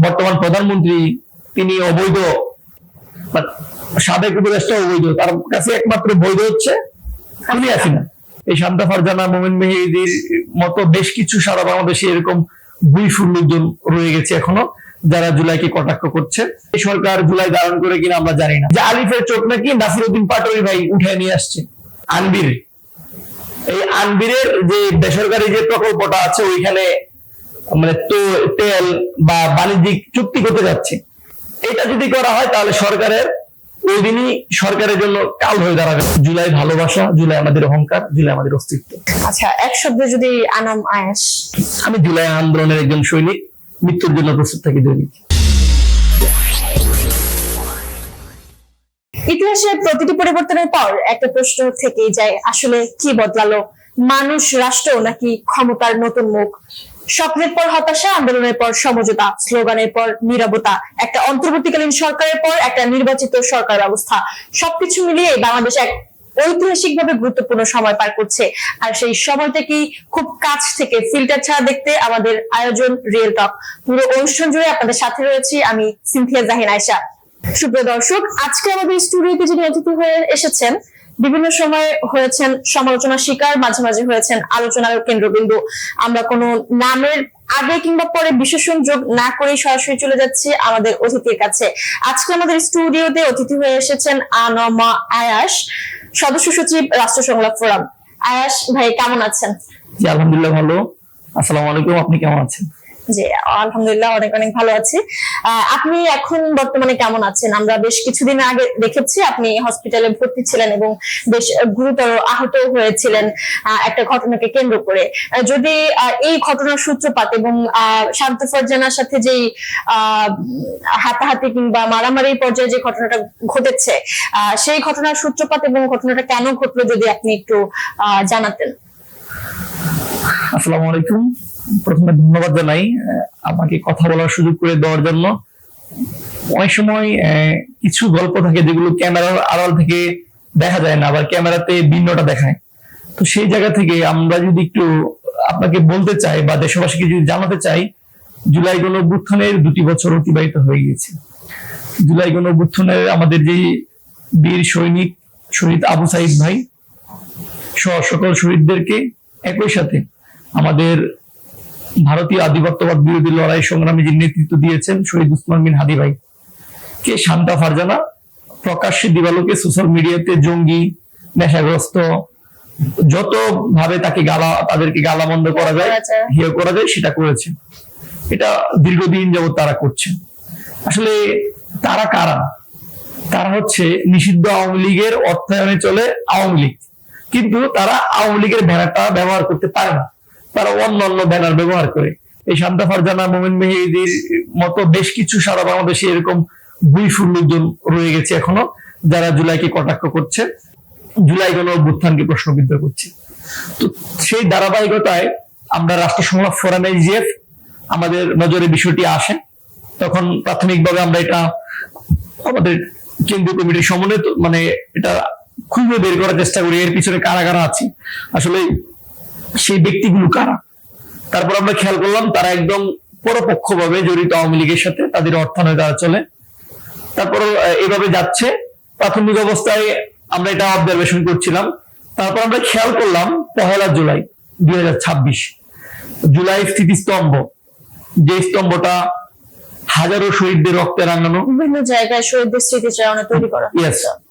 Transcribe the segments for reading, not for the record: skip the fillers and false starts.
বর্তমান প্রধানমন্ত্রী তিনি অবৈধ, সাবেক উপদেষ্টা অবৈধ, তার কাছে একমাত্র বৈধ হচ্ছে খুনি হাসিনা। এই শান্তা ফারজানা, মোমেন মেহেদীর মতো বেশ কিছু সারা বাংলাদেশে এরকম বুইফুল লোকজন রয়ে গেছে এখনো, যারা জুলাইকে কটাক্ষ করছে। এই সরকার জুলাই ধারণ করে কিনা আমরা জানি না। যে আলিফের চোখ নাকি নাসিরউদ্দিন পাটোয়ারি ভাই উঠে নিয়ে আসছে আনবির। এই আনবিরের যে বেসরকারি যে প্রকল্পটা আছে ওইখানে মানে তো তেল বা বাণিজ্যিক চুক্তি করতে যাচ্ছে। এটা যদি করা হয় তাহলে সরকারের ওই দিনই সরকারের জন্য কাল হয়ে দাঁড়াবে। জুলাই ভালোবাসা, জুলাই আমাদের অহংকার, জুলাই আমাদের অস্তিত্ব। আচ্ছা, এক শব্দে যদি আনাম আয়াস। আমি জুলাই আন্দোলনের একজন সৈনিক, মৃত্যুর জন্য প্রস্তুত থাকি দৈনিক। ইতিহাসের প্রতিটি পরিবর্তনের পর একটা প্রশ্ন থেকেই যায়, আসলে কি বদলালো? মানুষ, রাষ্ট্র, নাকি ক্ষমতার নতুন মুখ? স্বপ্নের পর হতাশা, আন্দোলনের পর সমঝোতা, স্লোগানের পর নীরবতা, একটা অন্তর্বর্তীকালীন সরকারের পর একটা নির্বাচিত সরকার ব্যবস্থা, সবকিছু মিলিয়ে বাংলাদেশ এক ঐতিহাসিকভাবে গুরুত্বপূর্ণ সময় পার করছে। আর সেই সময়টাকেই খুব কাছ থেকে ফিল্টার ছাড়া দেখতে আমাদের আয়োজন রিয়েল টক। পুরো অনুষ্ঠান জুড়ে আপনাদের সাথে রয়েছি আমি সিনথিয়া জাহিন আয়েশা। সুপ্রিয় দর্শক, আজকে আমাদের স্টুডিওতে যিনি অতিথি হয়ে এসেছেন, বিভিন্ন সময় হয়েছেন সমালোচনা শিকার, মাঝে মাঝে হয়েছেন আলোচনার কেন্দ্রবিন্দু। আমরা কোনো নামের আগে কিংবা পরে বিশেষণ যোগ না করে সরাসরি চলে যাচ্ছি আমাদের অতিথির কাছে। আজকে আমাদের স্টুডিওতে অতিথি হয়ে এসেছেন আনমা আয়াস, সদস্য সচিব রাষ্ট্র সংলাপ ফোরাম। আয়াস ভাই, কেমন আছেন? জি আলহামদুলিল্লাহ ভালো। আসসালামু আলাইকুম, আপনি কেমন আছেন? জি আলহামদুলিল্লাহ অনেক অনেক ভালো আছি। আপনি এখন বর্তমানে কেমন আছেন? আমরা বেশ কিছুদিন আগে দেখেছি আপনি হসপিটালে ভর্তি ছিলেন এবং বেশ গুরুতর আহত হয়েছিলেন একটা ঘটনাকে কেন্দ্র করে। যদি এই ঘটনার সূত্রপাত এবং শান্তা ফারজানার সাথে যেই হাতাহাতি কিংবা মারামারি পর্যায়ে যে ঘটনাটা ঘটেছে, সেই ঘটনার সূত্রপাত এবং ঘটনাটা কেন ঘটলো যদি আপনি একটু জানাতেন। আসসালামু আলাইকুম। প্রথমে ধন্যবাদ জানাই আমাকে কথা বলার সুযোগ করে দেওয়ার জন্য। অনেক সময় কিছু গল্প থাকে যেগুলো ক্যামেরার আড়াল থেকে দেখা যায় না, আবার ক্যামেরাতে ভিন্নটা দেখায়। তো সেই জায়গা থেকে আমরা যদি একটু আপনাকে বলতে চাই বা দেশবাসীকে যদি জানাতে চাই, জুলাই গণঅভ্যুত্থানের 2 বছর অতিবাহিত হয়ে গিয়েছে। জুলাই গণঅভ্যুত্থানের আমাদের যে বীর সৈনিক শহীদ আবু সাইদ ভাই সহ সকল শহীদদেরকে, একই সাথে আমাদের ভারতীয় আধিপত্যবাদ বিরোধী লড়াই সংগ্রামে যে নেতৃত্ব দিয়েছেন শহীদ উসমান বিন হাদি ভাই কে শান্তা ফারজানা প্রকাশ্যে দিবালোকে সোশ্যাল মিডিয়াতে জঙ্গি, নেশাগ্রস্ত, যত ভাবে তাদেরকে গালামন্দ করা যায়, হেয় করা যায়, সেটা করেছে। এটা দীর্ঘদিন যাবত তারা করছে। আসলে তারা কারা? তারা হচ্ছে নিষিদ্ধ আওয়ামী লীগের অর্থায়নে চলে আওয়ামী লীগ, কিন্তু তারা আওয়ামী লীগের ব্যানারটা ব্যবহার করতে পারে না, তারা অন্যান্য ব্যানার ব্যবহার করে। এই শান্তা ফারজানা, মোমেন মেহেদীর মতো বেশ কিছু সারা বাংলাদেশে এরকম বুইফুল লোকজন রয়ে গেছে এখনো, যারা জুলাইকে কটাক্ষ করছে, জুলাই গণঅভ্যুত্থানকে প্রশ্নবিদ্ধ করছে। তো সেই ধারাবাহিকতায় আমরা রাষ্ট্র সংলাপ ফোরামে জিএফ আমাদের নজরে বিষয়টি আসে। তখন প্রাথমিকভাবে আমরা এটা আমাদের কেন্দ্রীয় কমিটির সমন্বয়ে মানে এটা খুঁজে বের করার চেষ্টা করি এর পিছনে কারা কারা আছে, আসলে সেই ব্যক্তিগুলো কারা। তারপর আমরা খেয়াল করলাম তারা একদম পরোক্ষভাবে জড়িত আওয়ামী লীগের সাথে, তাদের অর্থায়নে তারা চলে। তারপর এভাবে যাচ্ছে। প্রাথমিক অবস্থায় আমরা এটা অবজারভেশন করছিলাম। তারপর আমরা খেয়াল করলাম 1 জুলাই 2026 জুলাই স্মৃতিস্তম্ভ, যে স্তম্ভটা হাজারো শহীদদের রক্তে রাঙানো, বিভিন্ন জায়গায় শহীদদের স্মৃতিচারণে তৈরি করা।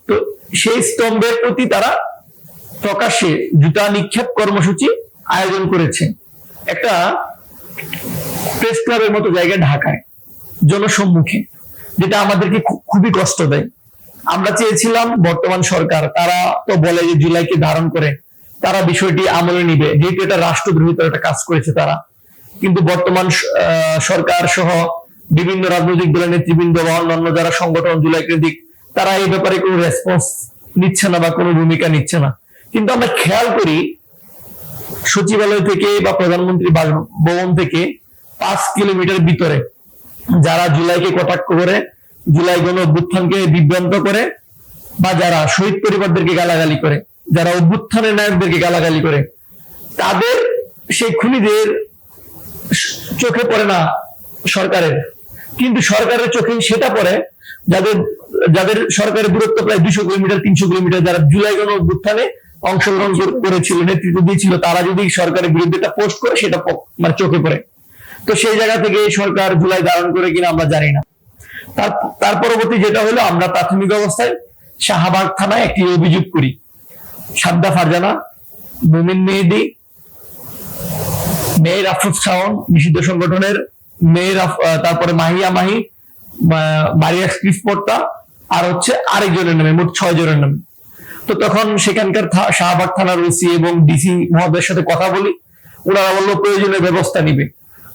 তো সেই স্তম্ভের প্রতি তারা প্রকাশ্যে জুতা নিক্ষেপ কর্মসূচি আয়োজন করেছে একটা প্রেস ক্লাবের মতো জায়গায় ঢাকায় জনসম্মুখে, যেটা আমাদেরকে খুবই কষ্ট দেয়। আমরা চেয়েছিলাম বর্তমান সরকার, তারা তো বলে যে জুলাইকে ধারণ করে তারা বিষয়টি আমলে নিবে, যেহেতু এটা রাষ্ট্রদ্রোহিতার একটা কাজ করেছে তারা। কিন্তু বর্তমান সরকার সহ বিভিন্ন রাজনৈতিক দলের নেতৃবৃন্দ বা অন্যান্য যারা সংগঠন জুলাই কেন্দ্রিক, তারা এই ব্যাপারে কোনো রেসপন্স নিচ্ছে না বা কোনো ভূমিকা নিচ্ছে না। কিন্তু আমরা খেয়াল করি সচিবালয় থেকে বা প্রধানমন্ত্রী বাসভবন থেকে 5 কিলোমিটার ভিতরে যারা জুলাইকে কটাক্ষ করে, জুলাই গণঅভ্যুত্থানকে বিভ্রান্ত করে, বা যারা শহীদ পরিবারদেরকে গালাগালি করে, যারা অভ্যুত্থানের নায়কদেরকে গালাগালি করে, তাদের সেই খুনিদের চোখে পড়ে না সরকারের। কিন্তু সরকারের চোখে সেটা পড়ে যাদের যাদের সরকারের দূরত্ব প্রায় 200 কিলোমিটার 300 কিলোমিটার, যারা জুলাই গণ অভ্যুত্থানে অংশগ্রহণ করেছিল, নেতৃত্ব দিয়েছিল, তারা যদি সরকারের বিরুদ্ধে একটা পোস্ট করে সেটা মানে চোখে পড়ে। তো সেই জায়গা থেকে সরকার জুলাই ধারণ করে কিনা আমরা জানি না। তার পরবর্তী যেটা হলো, আমরা প্রাথমিক অবস্থায় শাহবাগ থানায় একটি অভিযোগ করি। সাদ্দা ফারজানা, মুমিন মেহেদি, মেয়ের আফরোজ শাওন, নিষিদ্ধ সংগঠনের মেয়ের, তারপরে মাহিয়া মাহি, মারিয়া ক্রিসপোর্টা, আর হচ্ছে আরেকজনের নামে, মোট 6 জনের নামে। তো তখন সেখানকার শাহবাগ থানার ওসি এবং ডিসি মহোদয়ের সাথে কথা বলি। ওনারা বললো প্রয়োজনীয় ব্যবস্থা নিবে,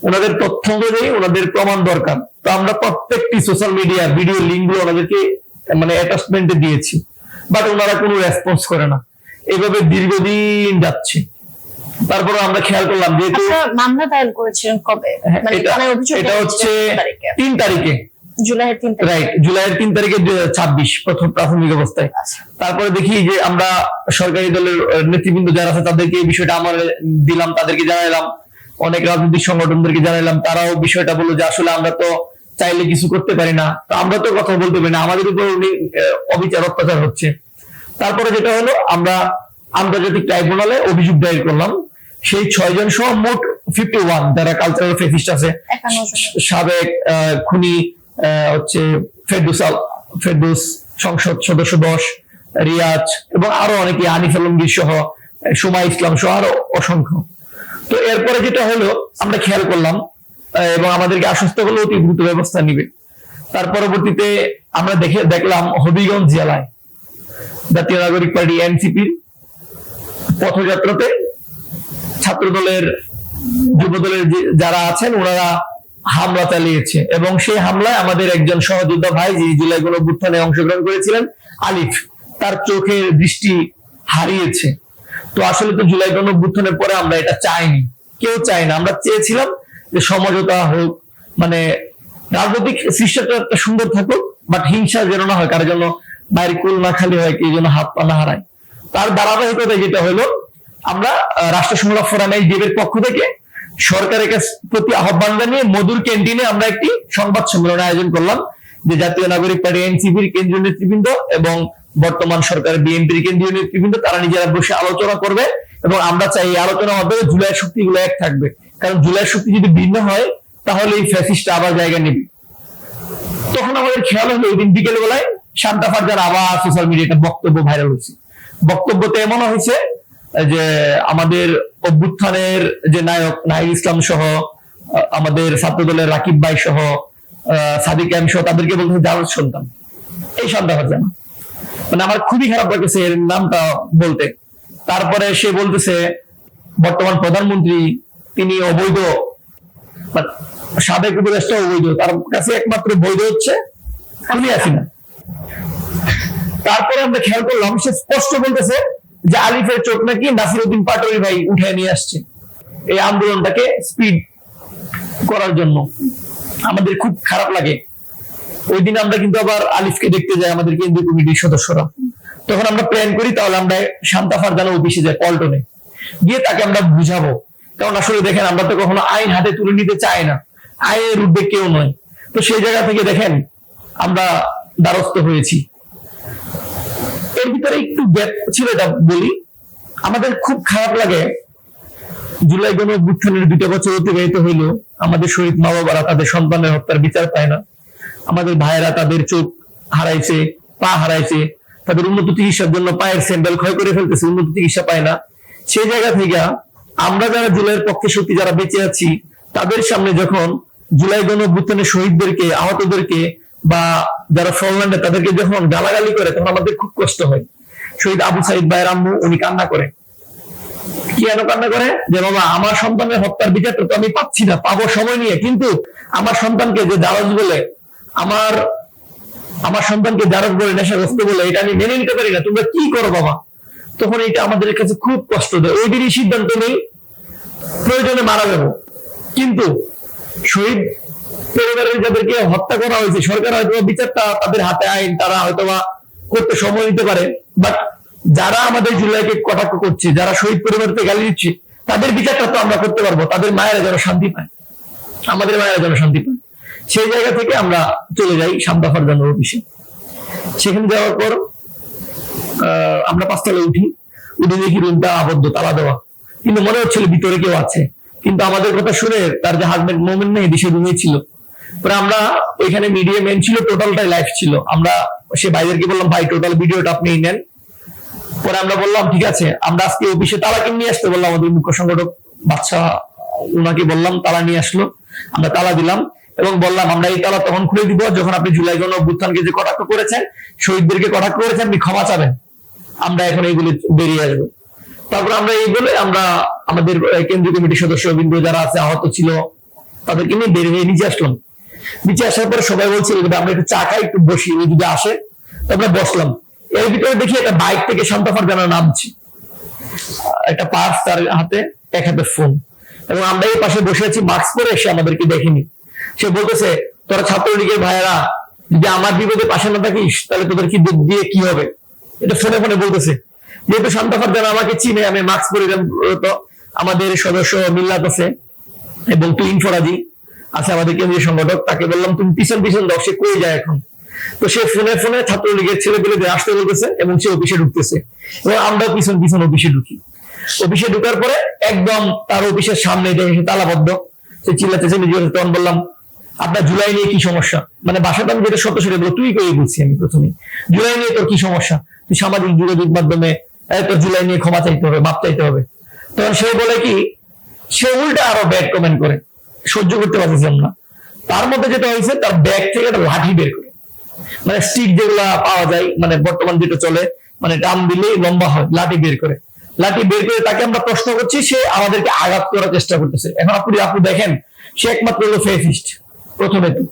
ওনাদের তথ্য অনুযায়ী ওনাদের প্রমাণ দরকার। তো আমরা প্রত্যেকটি সোশ্যাল মিডিয়া ভিডিও লিঙ্ক গুলো ওনাদেরকে মানে অ্যাটাচমেন্টে দিয়েছি, বাট ওনারা কোনো রেসপন্স করে না। এইভাবে দীর্ঘদিন যাচ্ছে। তারপরে আমরা খেয়াল করলাম যেহেতু মামলা দায়ের করেছিলেন কবে, মানে থানায় অভিযোগ এটা হচ্ছে 3 তারিখে, জুলাইয়ের 3 তারিখ, রাইট, জুলাইয়ের 3 তারিখে 2026 প্রথম প্রাথমিক অবস্থায়। তারপরে দেখি যে আমরা সরকারি দলের নেতৃবৃন্দ যারা আছে তাদেরকে এই বিষয়টা আমার দিলাম, তাদেরকে জানাইলাম, অনেক রাজনৈতিক সংগঠনদেরকে জানাইলাম। তারাও বিষয়টা বললো যে আসলে আমরা তো চাইলে কিছু করতে পারি না, তো আমরা তো কথা বলতে পারি না, আমাদের উপর অবিচার অত্যাচার হচ্ছে। তারপরে যেটা হলো, আমরা আন্তর্জাতিক ট্রাইব্যুনালে অভিযোগ দায়ের করলাম। সেই 6 জন সহ মোট 51 যারা কালচারাল ফেসিস্ট আছে, সাবেক খুনি হচ্ছে ফেরদৌস, সংসদ সদস্য 10, রিয়াজ এবং আরো অনেকে, আনিস আলমগীর সহ, সুমা ইসলাম সহ আরো অসংখ্য। তো এরপরে যেটা হলো, আমরা খেয়াল করলাম এবং আমাদেরকে আশ্বস্ত করলো অতি দ্রুত ব্যবস্থা নিবে। তার পরবর্তীতে আমরা দেখলাম হবিগঞ্জ জেলায় জাতীয় নাগরিক পার্টি এনসিপির পথযাত্রাতে ছাত্র দলের, যুব দলের যারা আছেন ওনারা হামলা চালিয়েছে, এবং সেই হামলায় আমাদের একজন সহযোদ্ধা ভাই, যিনি জুলাই গণ অভ্যুত্থানে অংশগ্রহণ করেছিলেন, আলিফ, তার চোখের দৃষ্টি হারিয়েছে। তো আসলে তো জুলাই গণ অভ্যুত্থানের পরে আমরা এটা চাইনি, কেউ চাই না। আমরা চেয়েছিলাম যে সমঝোতা হোক, মানে রাজনৈতিক শিষ্টাচারটা সুন্দর থাকুক, বাট হিংসা যেন না হয়, কারোর জন্য মায়ের কুল না খালি হয়, কেউ যেন হাত পা না হারায়। তার ধারাবাহিকতায় যেটা হলো, আমরা রাষ্ট্র সংলাপ ফোরাম এর পক্ষ থেকে সরকারের প্রতি আহ্বান জানিয়ে মধুর ক্যান্টিনে আমরা একটি সংবাদ সম্মেলন আয়োজন করলাম, যে জাতীয় নাগরিক পার্টি এনসিপির কেন্দ্রীয় নেতৃবৃন্দ এবং বর্তমান সরকার বিএনপির কেন্দ্রীয় নেতৃবৃন্দ তারা নিজেরা বসে আলোচনা করবে, এবং আমরা চাই এই আলোচনার মাধ্যমে জুলাই শক্তিগুলো এক থাকবে। কারণ জুলাই শক্তি যদি ভিন্ন হয় তাহলে এই ফ্যাসিস্টটা আবার জায়গা নেবে। তখন আমাদের খেয়াল হলো, ওই দিন বিকেল বেলায় শান্তা ফারজানা আবার সোশ্যাল মিডিয়াতে বক্তব্য ভাইরাল হয়েছে। বক্তব্যতে এমন হয়েছে যে আমাদের অভ্যুত্থানের যে নায়ক নাহিদ ইসলাম সহ, আমাদের ছাত্র দলের রাকিব ভাই সহ, সাদিক এম সহ, তাদেরকে বলতে জারজ সন্তান, এই শান্তা ফারজানা। মানে আমার খুবই খারাপ লাগছে এর নামটা বলতে। তারপরে সে বলতেছে বর্তমান প্রধানমন্ত্রী তিনি অবৈধ, সাবেক উপদেষ্টা অবৈধ, তার কাছে একমাত্র বৈধ হচ্ছে খুনি হাসিনা। তারপরে আমরা খেয়াল করলাম, সে স্পষ্ট বলতেছে যে আলিফের চোখ নাকি নাসিরউদ্দিন পাটোয়ারি ভাই উঠে নিয়ে আসছে এই আন্দোলনটাকে স্পিড করার জন্য। আমাদের খুব খারাপ লাগে। ওই দিন আমরা কিন্তু আবার আলিফকে দেখতে যাই, আমাদের কেন্দ্রীয় কমিটির সদস্যরা। তখন আমরা প্ল্যান করি তাহলে আমরা শান্তা ফারজানা অফিসে যাই, পল্টনে গিয়ে তাকে আমরা বুঝাবো। কারণ আসলে দেখেন, আমরা তো কখনো আইন হাতে তুলে নিতে চাই না, আইনের ঊর্ধ্বে কেউ নয়। তো সেই জায়গা থেকে দেখেন আমরা দ্বারস্থ হয়েছি। এর ভিতরে একটু গ্যাপ ছিল, এটা বলি। আমাদের খুব খারাপ লাগে, জুলাই গণ অভ্যুত্থানের 2 বছর অতিবাহিত হইল, আমাদের শহীদ মা বাবারা তাদের সন্তানের হত্যার বিচার পায় না, আমাদের ভাইয়েরা তাদের চোখ হারাইছে, পা হারাইছে, তাদের উন্নত চিকিৎসার জন্য পায়ের স্যান্ডেল ক্ষয় করে ফেলতেছে, উন্নত চিকিৎসা পায় না। সেই জায়গা থেকে আমরা যারা জুলাইয়ের পক্ষে শক্তি যারা বেঁচে আছি, তাদের সামনে যখন জুলাই গণ অভ্যুত্থানের শহীদদেরকে, আহতদেরকে বা যারা ফ্রন্টলাইনে তাদেরকে যখন গালাগালি করে, তখন আমাদের খুব কষ্ট হয়। শহীদ আবু সাইদ ভাইয়ের আম্মু উনি কান্না করে। কেন কান্না করে? যে বাবা, আমার সন্তানের হত্যার বিচারটা তো আমি পাচ্ছি না, পাবো সময় নিয়ে, কিন্তু আমার সন্তানকে যে জারজ বলে, আমার সন্তানকে জারজ বলে, নেশাগ্রস্ত বলে, এটা আমি মেনে নিতে পারি না, তোমরা কি করো বাবা। তখন এটা আমাদের কাছে খুব কষ্ট দেয়। ওই দিনই সিদ্ধান্ত নেই প্রয়োজনে মারা যাবো, কিন্তু শহীদ পরিবারের যাদেরকে হত্যা করা হয়েছে, সরকার হয়তো বিচারটা তাদের হাতে আইন, তারা হয়তো বা করতে সময় নিতে পারে, বাট যারা আমাদের জুলাইকে কটাক্ষ করছে, যারা শহীদ পরিবারকে গালি দিচ্ছে, তাদের বিচারটা তো আমরা করতে পারবো। তাদের মায়েরা যেন শান্তি পায়, আমাদের মায়েরা যেন শান্তি পায়। সেই জায়গা থেকে আমরা চলে যাই শামদা ফারজানার অফিসে। সেখানে যাওয়ার পর আমরা 5 তলায় উঠে দেখি রুমটা আবদ্ধ, তালা দেওয়া, কিন্তু মনে হচ্ছিল ভিতরে কেউ আছে। কিন্তু আমাদের কথা শুনে তার যে হাজবেন্ড মোমেন নেই সে রুমে ছিল। পরে আমরা এখানে মিডিয়া মেন ছিল, টোটালটাই লাইভ ছিল। আমরা সে ভাইদেরকে বললাম, ভাই টোটাল ভিডিওটা আপনি নেন। পরে আমরা বললাম ঠিক আছে, আমরা আজকে অফিসে তালা কিনে নিয়ে আসতে বললাম, আমাদের মুখ্য সংগঠক বাচ্চা ওনাকে বললাম তালা নিয়ে আসলো। আমরা তালা দিলাম এবং বললাম আমরা এই তালা তখন খুলে দিব যখন আপনি জুলাই গণ অভ্যুত্থানকে যে কটাক্ষ করেছেন, শহীদদেরকে কটাক্ষ করেছেন, আপনি ক্ষমা চাবেন, আমরা এখন এইগুলি বেরিয়ে আসবো। তারপর আমরা এই বলে আমরা আমাদের কেন্দ্রীয় কমিটির সদস্য বৃন্দ যারা আছে আহত ছিল তাদেরকে নিয়ে বের হয়ে নিচে আসলাম। নিচে আসার পরে সবাই বলছিল আমরা একটু চা খাই, একটু বসি, উনি যদি আসে। তো আমরা বসলাম। এর ভিতরে দেখি একটা বাইক থেকে শামদা ফারজানা নামছে, একটা পার্স তার হাতে, এক হাতে ফোন, এবং আমরা এই পাশে বসে আছি মাস্ক পরে। সে আমাদেরকে দেখেনি। সে বলতেছে, তোরা ছাত্রলীগের ভাইয়েরা যদি আমার বিপদে পাশে না থাকিস তাহলে তোদের কি দিয়ে কি হবে, এটা ফোনে ফোনে বলতেছে। যেহেতু শামদা ফারজানা আমাকে চিনে, আমি মাস্ক পরে, তো আমাদের সদস্য মিল্লাত আছে এবং তুইন ফরাজি আছে আমাদের কেন্দ্রীয় সংগঠক, তাকে বললাম তুমি পিছন পিছন দাও, সে কই যায় এখন। তো সে ফোনে ফোনে ছাত্রলীগের ছেলেপেলেদের আসতে বলতেছে এবং সে অফিসে ঢুকতেছে এবং আমরাও পিছন পিছন অফিসে ঢুকি। অফিসে ঢুকার পরে একদম তার অফিসের সামনে দেখে তালাবদ্ধ, সে চিল্লাতেছে নিজে। তখন বললাম, আপনার জুলাই নিয়ে কি সমস্যা? মানে বাসাটা আমি যেটা সত্য সেটা বলো, তুই কই বলছি আমি প্রথমে, জুলাই নিয়ে তোর কি সমস্যা? তুই সামাজিক যোগাযোগ মাধ্যমে তোর জুলাই নিয়ে ক্ষমা চাইতে হবে, মাপ চাইতে হবে। তখন সে বলে কি, সে উল্টা আরো ব্যাড কমেন্ট করে, সহ্য করতে পারছিলাম না। তার মধ্যে যেটা হয়েছে, তার ব্যাগ থেকে একটা লাঠি বের করে, মানে স্টিক যেগুলা পাওয়া যায়, মানে বর্তমান যেটা চলে, মানে টান দিলেই লম্বা হয়, লাঠি বের করে তাকে আমরা প্রশ্ন করছি, সে আমাদেরকে আঘাত করার চেষ্টা করতেছে। এখন আপনি দেখেন, সে একমাত্র হলো ফেসিস্ট। প্রথমে তো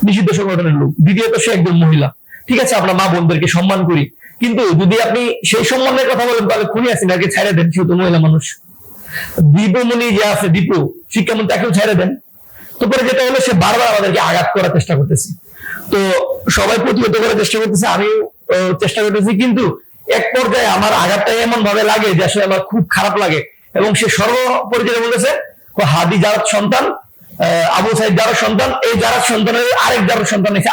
নিষিদ্ধ সংগঠনের লোক, দ্বিতীয়ত সে একজন মহিলা। ঠিক আছে, আমরা মা বোনদেরকে সম্মান করি, কিন্তু যদি আপনি সেই সম্মানের কথা বলেন তাহলে খুনি আছেন আগে ছেড়ে দেন, সেহেতু মহিলা মানুষ। দীপুমণি যে আছে, দীপু শিক্ষামন্ত্রী, তাকেও ছেড়ে দেন। তারপরে যেটা হলো, সে বারবার আমাদেরকে আঘাত করার চেষ্টা করতেছে। তো সবাই প্রতিহত করার চেষ্টা করতেছে, আমিও চেষ্টা করতেছি, কিন্তু এক পর্যায়ে আমার আঘাতটা এমন ভাবে লাগে যে আসলে আমার খুব খারাপ লাগে। এবং সে সর্বোপরি যেটা বলেছে, হাদি জারাত সন্তান, আবু সাইদ জারাত সন্তান, এই জারাত সন্তানের আরেক জারাত সন্তান এসে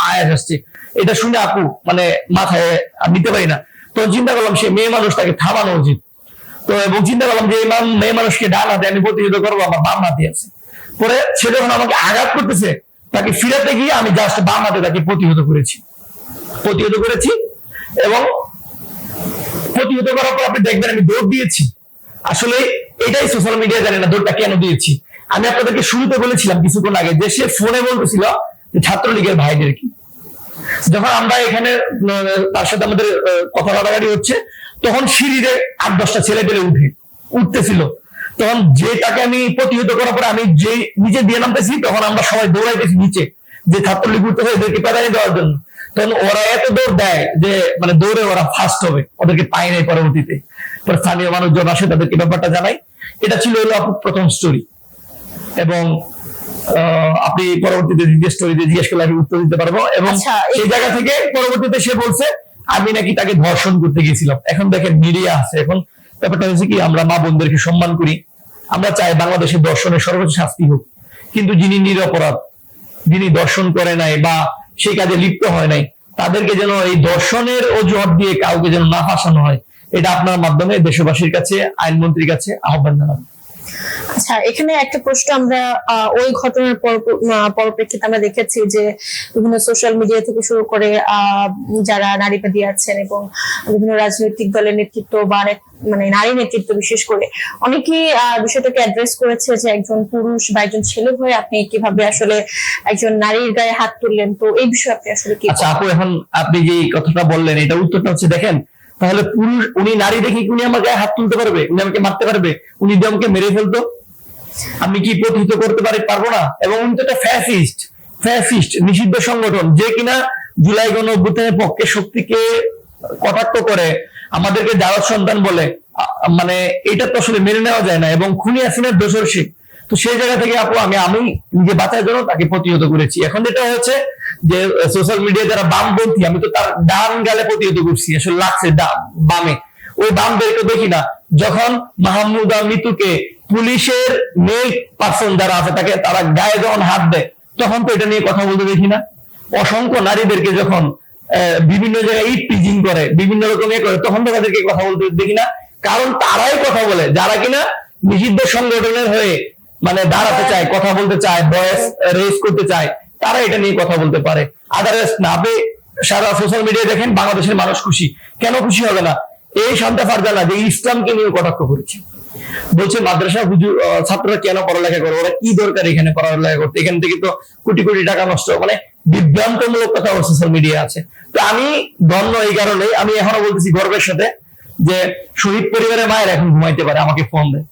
আয়াস আসছে। এটা শুনে আপু মানে মাথায় নিতে পারি না। তো চিন্তা করলাম সে মেয়ে মানুষ, তাকে থামানো উচিত। তো এবং চিন্তা করলাম যে এই মেয়ে মানুষকে ডান হাতে আমি প্রতিহত করবো, আমার বাম হাতে আছে। পরে সে যখন আমাকে আঘাত করতেছে, তাকে ফিরাতে গিয়ে আমি জাস্ট বাম হাতে তাকে প্রতিহত করেছি এবং প্রতিহত করার পর আপনি দেখবেন আমি দৌড় দিয়েছি। আসলে এটাই সোশ্যাল মিডিয়া জানে না দৌড়টা কেন দিয়েছি। আমি আপনাদেরকে শুরুতে বলেছিলাম কিছুক্ষণ আগে যে সে ফোনে বলতেছিল যে ছাত্রলীগের ভাইদের কি। যখন আমরা এখানে তার সাথে আমাদের কথা কাটাকাটি হচ্ছে, তখন সিঁড়িতে 8-10টা ছেলে পেলে উঠতেছিল। তখন যে তাকে আমি প্রতিহত করার পরে আমি যে নিচে দিয়ে নামতেছি, তখন আমরা সবাই দৌড়াইতেছি নিচে, যে ছাত্রলীগ উঠতেছে এদেরকে প্যাদানি দেওয়ার জন্য। তখন ওরা এত দৌড় দেয় যে মানে দৌড়ে ওরা ফার্স্ট হবে, ওদেরকে পাই নাই পরবর্তীতে। স্থানীয় মানুষজন আসে, তাদেরকে ব্যাপারটা জানাই। এটা ছিল হলো প্রথম স্টোরি। এবং আপনি পরবর্তীতে দ্বিতীয় স্টোরিতে জিজ্ঞেস করলে আমি উত্তর দিতে পারবো। এবং সেই জায়গা থেকে পরবর্তীতে সে বলছে আমি নাকি তাকে ধর্ষণ করতে গেছিলাম। এখন দেখেন মিডিয়া আছে। এখন ব্যাপারটা হচ্ছে কি, আমরা মা বোনদেরকে সম্মান করি, আমরা চাই বাংলাদেশের ধর্ষণের সর্বোচ্চ শাস্তি হোক, কিন্তু যিনি নিরপরাধ, যিনি ধর্ষণ করে নাই বা সেই কাজে লিপ্ত হয় নাই, তাদেরকে যেন এই ধর্ষণের অজুহাত দিয়ে কাউকে যেন না ফাঁসানো হয়, এটা আপনার মাধ্যমে দেশবাসীর কাছে, আইনমন্ত্রীর কাছে আহ্বান জানাবো। আচ্ছা, এখানে একটা প্রশ্ন আমরা ওই ঘটনার পরিপ্রেক্ষিতে আমরা দেখেছি যে বিভিন্ন সোশ্যাল মিডিয়া থেকে শুরু করে যারা নারীবাদী আছেন এবং বিভিন্ন রাজনৈতিক দলের নেতৃত্ব বা মানে নারী নেতৃত্ব বিশেষ করে অনেকেই বিষয়টাকে অ্যাড্রেস করেছে যে একজন পুরুষ বা একজন ছেলে হয়ে আপনি কিভাবে আসলে একজন নারীর গায়ে হাত তুললেন। তো এই বিষয়ে আপনি আসলে কি? আচ্ছা আপু, এখন আপনি যে কথাটা বললেন এটা উত্তরটা হচ্ছে, দেখেন তাহলে পুরুষ উনি নারী দেখি উনি আমার গায়ে হাত তুলতে পারবে, উনি আমাকে মারতে পারবে, উনি যদি আমাকে মেরে ফেলতো আমি কি প্রতিহত করতে পারবো না? এবং উনি তো একটা ফ্যাসিস্ট নিষিদ্ধ সংগঠন, যে কিনা জুলাই গণ অভ্যুত্থানের পক্ষে শক্তিকে কটাক্ষ করে, আমাদেরকে জারদ সন্তান বলে, মানে এটা তো আসলে মেনে নেওয়া যায় না। এবং খুনি হাসিনার দোষর সে। তো সেই জায়গা থেকে আপু আমি নিজে বাঁচার জন্য তাকে প্রতিহত করেছি। এখন যেটা হচ্ছে যে সোশ্যাল মিডিয়া যারা বামপন্থী, আমি তো তার ডান গালে প্রতিহত করছি, আসলে লাগছে বামে, ওই বাম বেরকে দেখি না। যখন মাহমুদা মিতুকে পুলিশের মেল পার্সন যারা আছে তারা গায়ে যখন হাত দেয়, তখন তো এটা নিয়ে কথা বলতে দেখি না। অসংখ্য নারীদেরকে যখন বিভিন্ন জায়গায় ইট টিজিং করে, বিভিন্ন রকম করে, তখন তো তাদেরকে কথা বলতে দেখি না। কারণ তারাই কথা বলে যারা কিনা নিষিদ্ধ সংগঠনের হয়ে মানে দাঁড়াতে চায়, কথা বলতে চায়, ভয়েস রেজ করতে চায়, তারা এটা নিয়ে কথা বলতে পারে। আদারওয়াইজ না। আপনি সারা সোশ্যাল মিডিয়ায় দেখেন বাংলাদেশের মানুষ খুশি, কেন খুশি হবে না? এই শান্তা ফারজানা যে ইসলামকে নিয়ে কটাক্ষ করেছে, বলছে মাদ্রাসা ছাত্ররা কেন পড়ালেখা করে, ওরা কি দরকার এখানে পড়ালেখা করতে, এখান থেকে তো কোটি কোটি টাকা নষ্ট, মানে বিভ্রান্তমূলক কথা সোশ্যাল মিডিয়া আছে। তো আমি ধন্য এই কারণে, আমি এখনো বলতেছি গর্বের সাথে যে শহীদ পরিবারের মায়ের এখন ঘুমাইতে পারে, আমাকে ফোন দেয়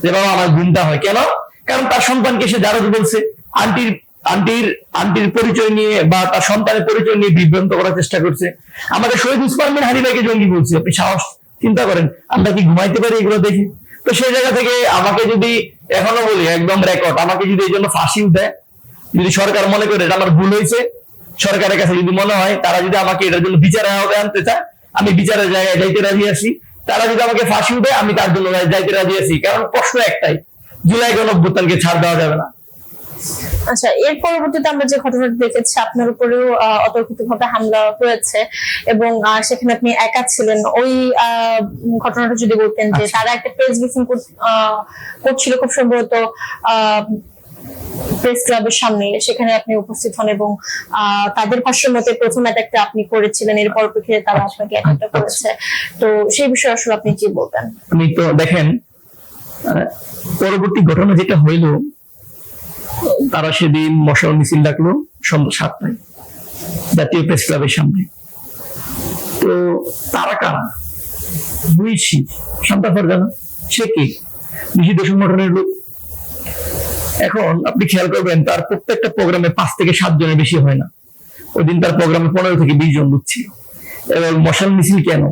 যে বাবা আমার ঘুমটা হয় কেন, কারণ তার সন্তানকে সে যারা বলছে আন্টির আন্টির আন্টির পরিচয় নিয়ে বা তার সন্তানের পরিচয় নিয়ে বিভ্রান্ত করার চেষ্টা করছে। আমাদের শহীদ উসমান বিন হাদি ভাইকে জঙ্গি বলছে, আপনি সাহস, চিন্তা করেন আমরা কি ঘুমাইতে পারি এগুলো দেখে? তো সেই জায়গা থেকে আমাকে যদি এখনো বলি একদম রেকর্ড, আমাকে যদি এই জন্য ফাঁসিও দেয়, যদি সরকার মনে করে এটা আমার ভুল হয়েছে, সরকারের কাছে যদি মনে হয় তারা যদি আমাকে এটার জন্য বিচারের আওতায় আনতে চায়, আমি বিচারের জায়গায় যাইতে রাজি আছি। তারা যদি আমাকে ফাঁসিও দেয়, আমি তার জন্য যাইতে রাজি আছি। কারণ প্রশ্ন একটাই, জুলাই গণঅভ্যুত্থানকে ছাড় দেওয়া যাবে না। আচ্ছা, এর পরবর্তীতে আমরা যে ঘটনাটা দেখেছি, আপনার উপরেও অতর্কিতভাবে হামলা হয়েছে এবং সেখানে আপনি একা ছিলেন। ওই ঘটনাটা যদি বলতেন যে তারা একটা প্রেস ব্রিফিং করছিল খুব সম্ভবত প্রেস ক্লাবের সামনে, সেখানে আপনি উপস্থিত হন এবং তাদের ভাষ্য মতে প্রথম অ্যাটাকটা আপনি করেছিলেন, এর পরবর্তীতে তারা আপনাকে অ্যাটাকটা করেছে। তো সেই বিষয়ে আসলে আপনি কি বলবেন? আমি তো দেখেন পরবর্তী ঘটনা যেটা হইলো, তারা সেদিন মশাল মিছিল ডাকলো সন্ধ্যা 7টায় জাতীয় প্রেস ক্লাবের সামনে। তো তারা কারা বুঝছি, শান্তা ফারজানা সে কি নিষিদ্ধ সংগঠনের লোক। এখন আপনি খেয়াল করবেন তার প্রত্যেকটা প্রোগ্রামে 5 থেকে 7 জনের বেশি হয় না। ওই দিন তার প্রোগ্রামে 15 থেকে 20 জন ঢুকছে। এবং মশাল মিছিল কেন?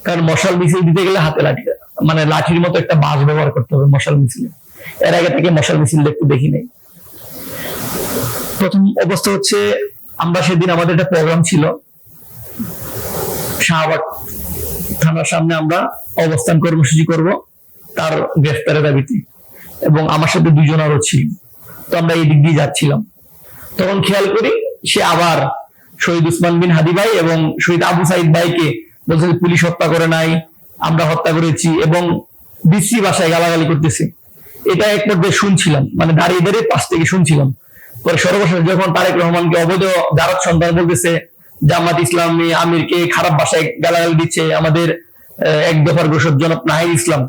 কারণ মশাল মিছিল দিতে গেলে হাতে লাঠি, মানে লাঠির মতো একটা বাঁশ ব্যবহার করতে হবে মশাল মিছিলে। এর আগে থেকে মশাল মিছিল দেখতে দেখি নাই। প্রথম অবস্থা হচ্ছে, আমরা সেদিন আমাদের একটা প্রোগ্রাম ছিল শাহবাগ থানার সামনে, আমরা অবস্থান কর্মসূচি করব তার গ্রেফতারের দাবিতে, এবং আমার সাথে 2 জন আরো ছিল। তো আমরা এই দিক দিয়ে যাচ্ছিলাম, তখন খেয়াল করি সে আবার শহীদ উসমান বিন হাদি ভাই এবং শহীদ আবু সাইদ ভাইকে বলছে পুলিশ হত্যা করে নাই, আমরা হত্যা করেছি, এবং বিশ্রী ভাষায় গালাগালি করতেছে। এটা এক পর্যায়ে শুনছিলাম, মানে দাঁড়িয়ে দাঁড়িয়ে পাশ থেকে শুনছিলাম। পরে সর্বশেষ যখন তারেক রহমানকে অবৈধ জারত সন্তান বলতেছে, জামাত ইসলামী আমিরকে খারাপ ভাষায় গালাগালি দিচ্ছে, আমাদের এক দফার ঘোষক জনাব নাহিদ ইসলাম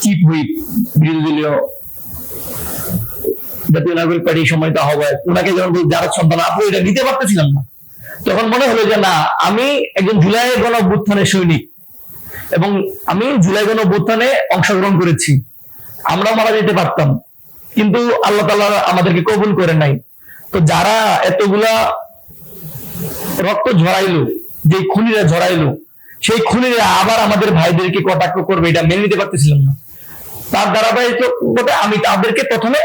চিফ হুইপ বিরোধী দলীয় জাতীয় নাগরিক পার্টির সম্মানিত আহ্বায়ক, ওনাকে যখন জারত সন্তান, আপনি এটা নিতে পারতেছিলাম না। তখন মনে হলো যে না, আমি একজন জুলাই গণঅভ্যুত্থানের সৈনিক এবং আমি জুলাই গণঅভ্যুত্থানে অংশগ্রহণ করেছি, আমরা মারা যেতে পারতাম, কিন্তু আল্লাহ তাআলা আমাদেরকে কবুল করে নাই। তো যারা এতগুলা রক্ত ঝরাইলো, যে খুনিরা ঝরাইলো, সেই খুনিরা আবার আমাদের ভাইদেরকে কটাক্ষ করবে, এটা মেনে নিতে পারতেছিলাম না। তার ধারাবাহিকতা আমি তাদেরকে প্রথমে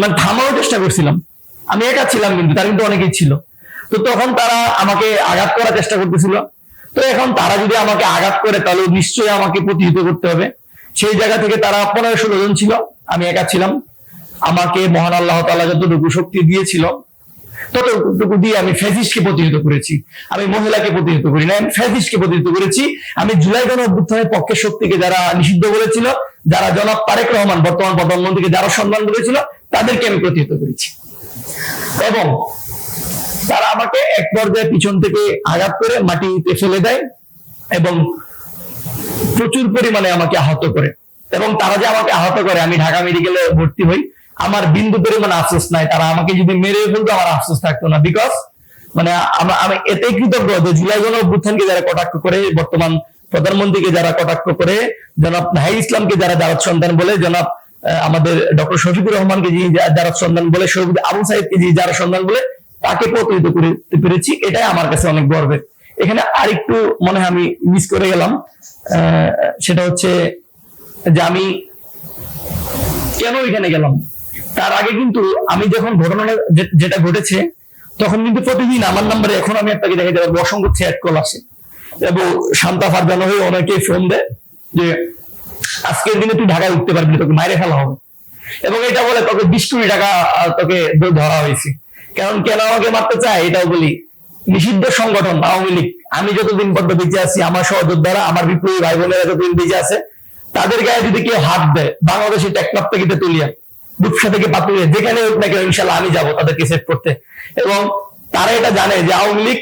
মানে থামানোর চেষ্টা করছিলাম। আমি একা ছিলাম, কিন্তু তার কিন্তু অনেকেই ছিল। তো তখন তারা আমাকে আঘাত করার চেষ্টা করতেছিল। তো এখন তারা যদি আমাকে আঘাত করে, তাহলে নিশ্চয়ই আমাকে প্রতিহত করতে হবে। সেই জায়গা থেকে তারা 15-16 জন ছিল, আমি একা ছিলাম। আমাকে মহান আল্লাহ তাআলা যতটুকু শক্তি দিয়েছিল ততটুকু দিয়ে আমি ফ্যাসিস্টকে প্রতিহত করেছি। আমি মহিলাকে প্রতিহত করি না, আমি ফ্যাসিস্টকে প্রতিহত করেছি। আমি জুলাই গণঅভ্যুত্থানের পক্ষের শক্তিকে যারা নিষিদ্ধ করেছিল, যারা জনাব তারেক রহমান বর্তমান প্রধানমন্ত্রীকে যারা সম্মান করেছিল, তাদেরকে আমি প্রতিহত করেছি। এবং তারা আমাকে এক পর্যায়ে পিছন থেকে আঘাত করে মাটিতে ফেলে দেয় এবং প্রচুর পরিমাণে আমাকে আহত করে। এবং তারা যে আমাকে আহত করে, আমি ঢাকা মেডিকেলে ভর্তি হই, আমার বিন্দু পরিমাণ আফসোস নাই। তারা আমাকে যদি মেরে ফেলতো আমার আফসোস থাকতো না। বিকজ মানে আমি এতেই কৃতজ্ঞ যে জুলাই গণঅভ্যুত্থানকে যারা কটাক্ষ করে, বর্তমান প্রধানমন্ত্রীকে যারা কটাক্ষ করে, জনাব নাহিদ ইসলামকে যারা জারত সন্তান বলে, জনাব আমাদের ডক্টর শফিকুর রহমানকে যিনি জারত সন্তান বলে, শহীদ আবু সাইদকে যিনি জারত সন্তান বলে, তাকে প্রতিহত করতে পেরেছি। এটাই আমার কাছে অনেক গর্বের। এখানে আরেকটু মনে হয় আমি মিস করে গেলাম, সেটা হচ্ছে যে আমি কেন এখানে গেলাম। তার আগে কিন্তু আমি যখন ঘটনাটা যেটা ঘটেছে, তখন কিন্তু প্রতিদিন আমার নাম্বারে, এখন আমি আপনাকে দেখাতে পারবো, অসংখ্য চ্যাট কল আসে এবং শান্তা ফারজানা হয়ে অনেকে ফোন দেয় যে আজকের দিনে তুই ঢাকায় উঠতে পারবি, তোকে মাইরে ফেলা হবে। এবং এটা বলে তোকে 20 কোটি টাকা তোকে ধরা হয়েছে। কেন আমাকে মারতে চায় এটাও বলি। নিষিদ্ধ সংগঠন আওয়ামী লীগ, আমি যতদিন পর্যন্ত বেঁচে আছি, আমার সহযোদ্ধারা, আমার বিপ্লবী ভাই বোনেরা যতদিন বেঁচে আছে, তাদের গায়ে যদি কেউ হাত দেয়, বাংলাদেশের টেকনাফ থেকে তেতুলিয়া, রূপসা থেকে পাতুলিয়া, যেখানে হোক না কেন, ইনশাল্লাহ আমি যাবো তাদেরকে সেভ করতে। এবং তারা এটা জানে যে আওয়ামী লীগ,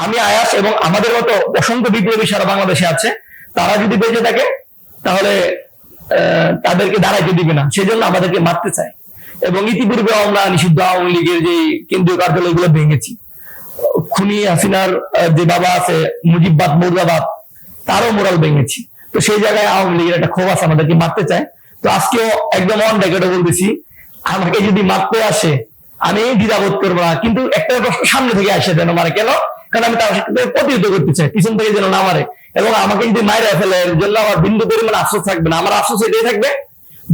আমি আয়াস এবং আমাদের মতো অসংখ্য বিপ্লবী সারা বাংলাদেশে আছে, তারা যদি বেঁচে থাকে তাহলে তাদেরকে দাঁড়াইতে দিবে না, সেজন্য আমাদেরকে মারতে চায়। এবং ইতিপূর্বে আমরা নিষিদ্ধ আওয়ামী লীগের যে কেন্দ্রীয় কার্যালয়গুলো ভেঙেছি, খুনি হাসিনার যে বাবা আছে মুজিববাদ মুর্দাবাদ, তারও মোরাল ভেঙেছি। তো সেই জায়গায় আওয়ামী লীগের একটা ক্ষোভ আছে, আমাদেরকে মারতে চায়। তো আজকেও একদম অন রেকর্ডে বলতেছি, আমাকে যদি মারতে আসে আমি দ্বিধাবোধ করবো না, কিন্তু একটা প্রশ্ন সামনে থেকে আসে যেন মারে। কারণ আমি তার সাথে প্রতিহত করতে চাই, পিছন থেকে যেন না মারে। এবং আমাকে যদি মাইরে ফেলে এর জন্য আমার বিন্দু পরিমাণ আফসোস থাকবে না। আমার আফসোস এটাই থাকবে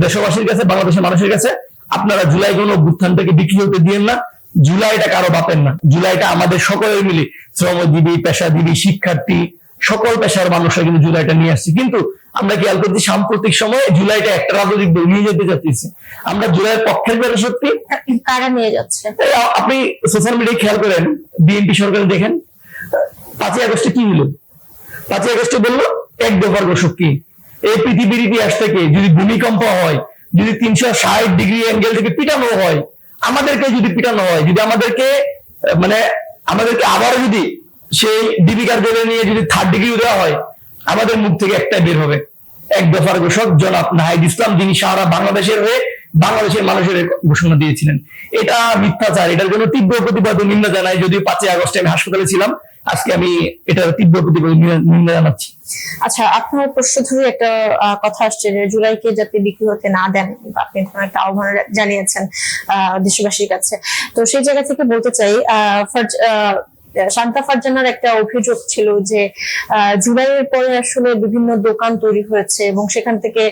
দেশবাসীর কাছে, বাংলাদেশের মানুষের কাছে, আপনারা জুলাই গণ অভ্যুত্থানটাকে বিক্রি হতে দিয়েন না। জুলাইটা কারো বাপের না, জুলাইটা আমাদের সকলের মিলে, শ্রমজীবী, পেশাজীবী, শিক্ষার্থী, সকল পেশার মানুষরা কিন্তু জুলাইটা নিয়ে আসছে। কিন্তু আমরা খেয়াল করছি সাম্প্রতিক সময়ে জুলাইটা একটা রাজনৈতিক দল নিয়ে যেতে চাচ্ছি। আমরা জুলাইয়ের পক্ষের যারা সত্যি, কারা নিয়ে যাচ্ছে? আপনি সোশ্যাল মিডিয়ায় খেয়াল করেন, বিএনপি সরকার দেখেন 5ই আগস্টে কি হলো। 5ই আগস্টে বললো এক দফার ঘোষক কি। এই পৃথিবীর ইতিহাস থেকে যদি ভূমিকম্প হয়, যদি 360 ডিগ্রি অ্যাঙ্গেল থেকে পিটানো হয়, আমাদেরকে যদি পিটানো হয়, যদি আমাদেরকে আবারও যদি সেই দীপিকার জেলে নিয়ে যদি 3rd ডিগ্রি দেওয়া হয়, আমাদের মুখ থেকে একটাই বের হবে, এক দফার ঘোষক জনাব নাহিদ ইসলাম, যিনি সারা বাংলাদেশের হয়ে বাংলাদেশের মানুষের ঘোষণা দিয়েছিলেন। এটা মিথ্যাচার, এটার জন্য তীব্র প্রতিবাদ ও নিন্দা জানাই। যদি 5ই আগস্টে আমি হাসপাতালে ছিলাম, আজকে আমি এটার তীব্র প্রতিবাদ নিন্দা জানাচ্ছি। আচ্ছা, আপনার প্রশ্ন ধরে একটা কথা আসছে যে জুলাইকে যাতে বিক্রি হতে না দেন, আপনি একটা আহ্বান জানিয়েছেন দেশবাসীর কাছে। তো সেই জায়গা থেকে বলতে চাই, শান্তা ফারজানার একটা অভিযোগ ছিল যে জুলাইয়ের পরে আসলে বিভিন্ন দোকান তৈরি হয়েছে এবং সেখান থেকে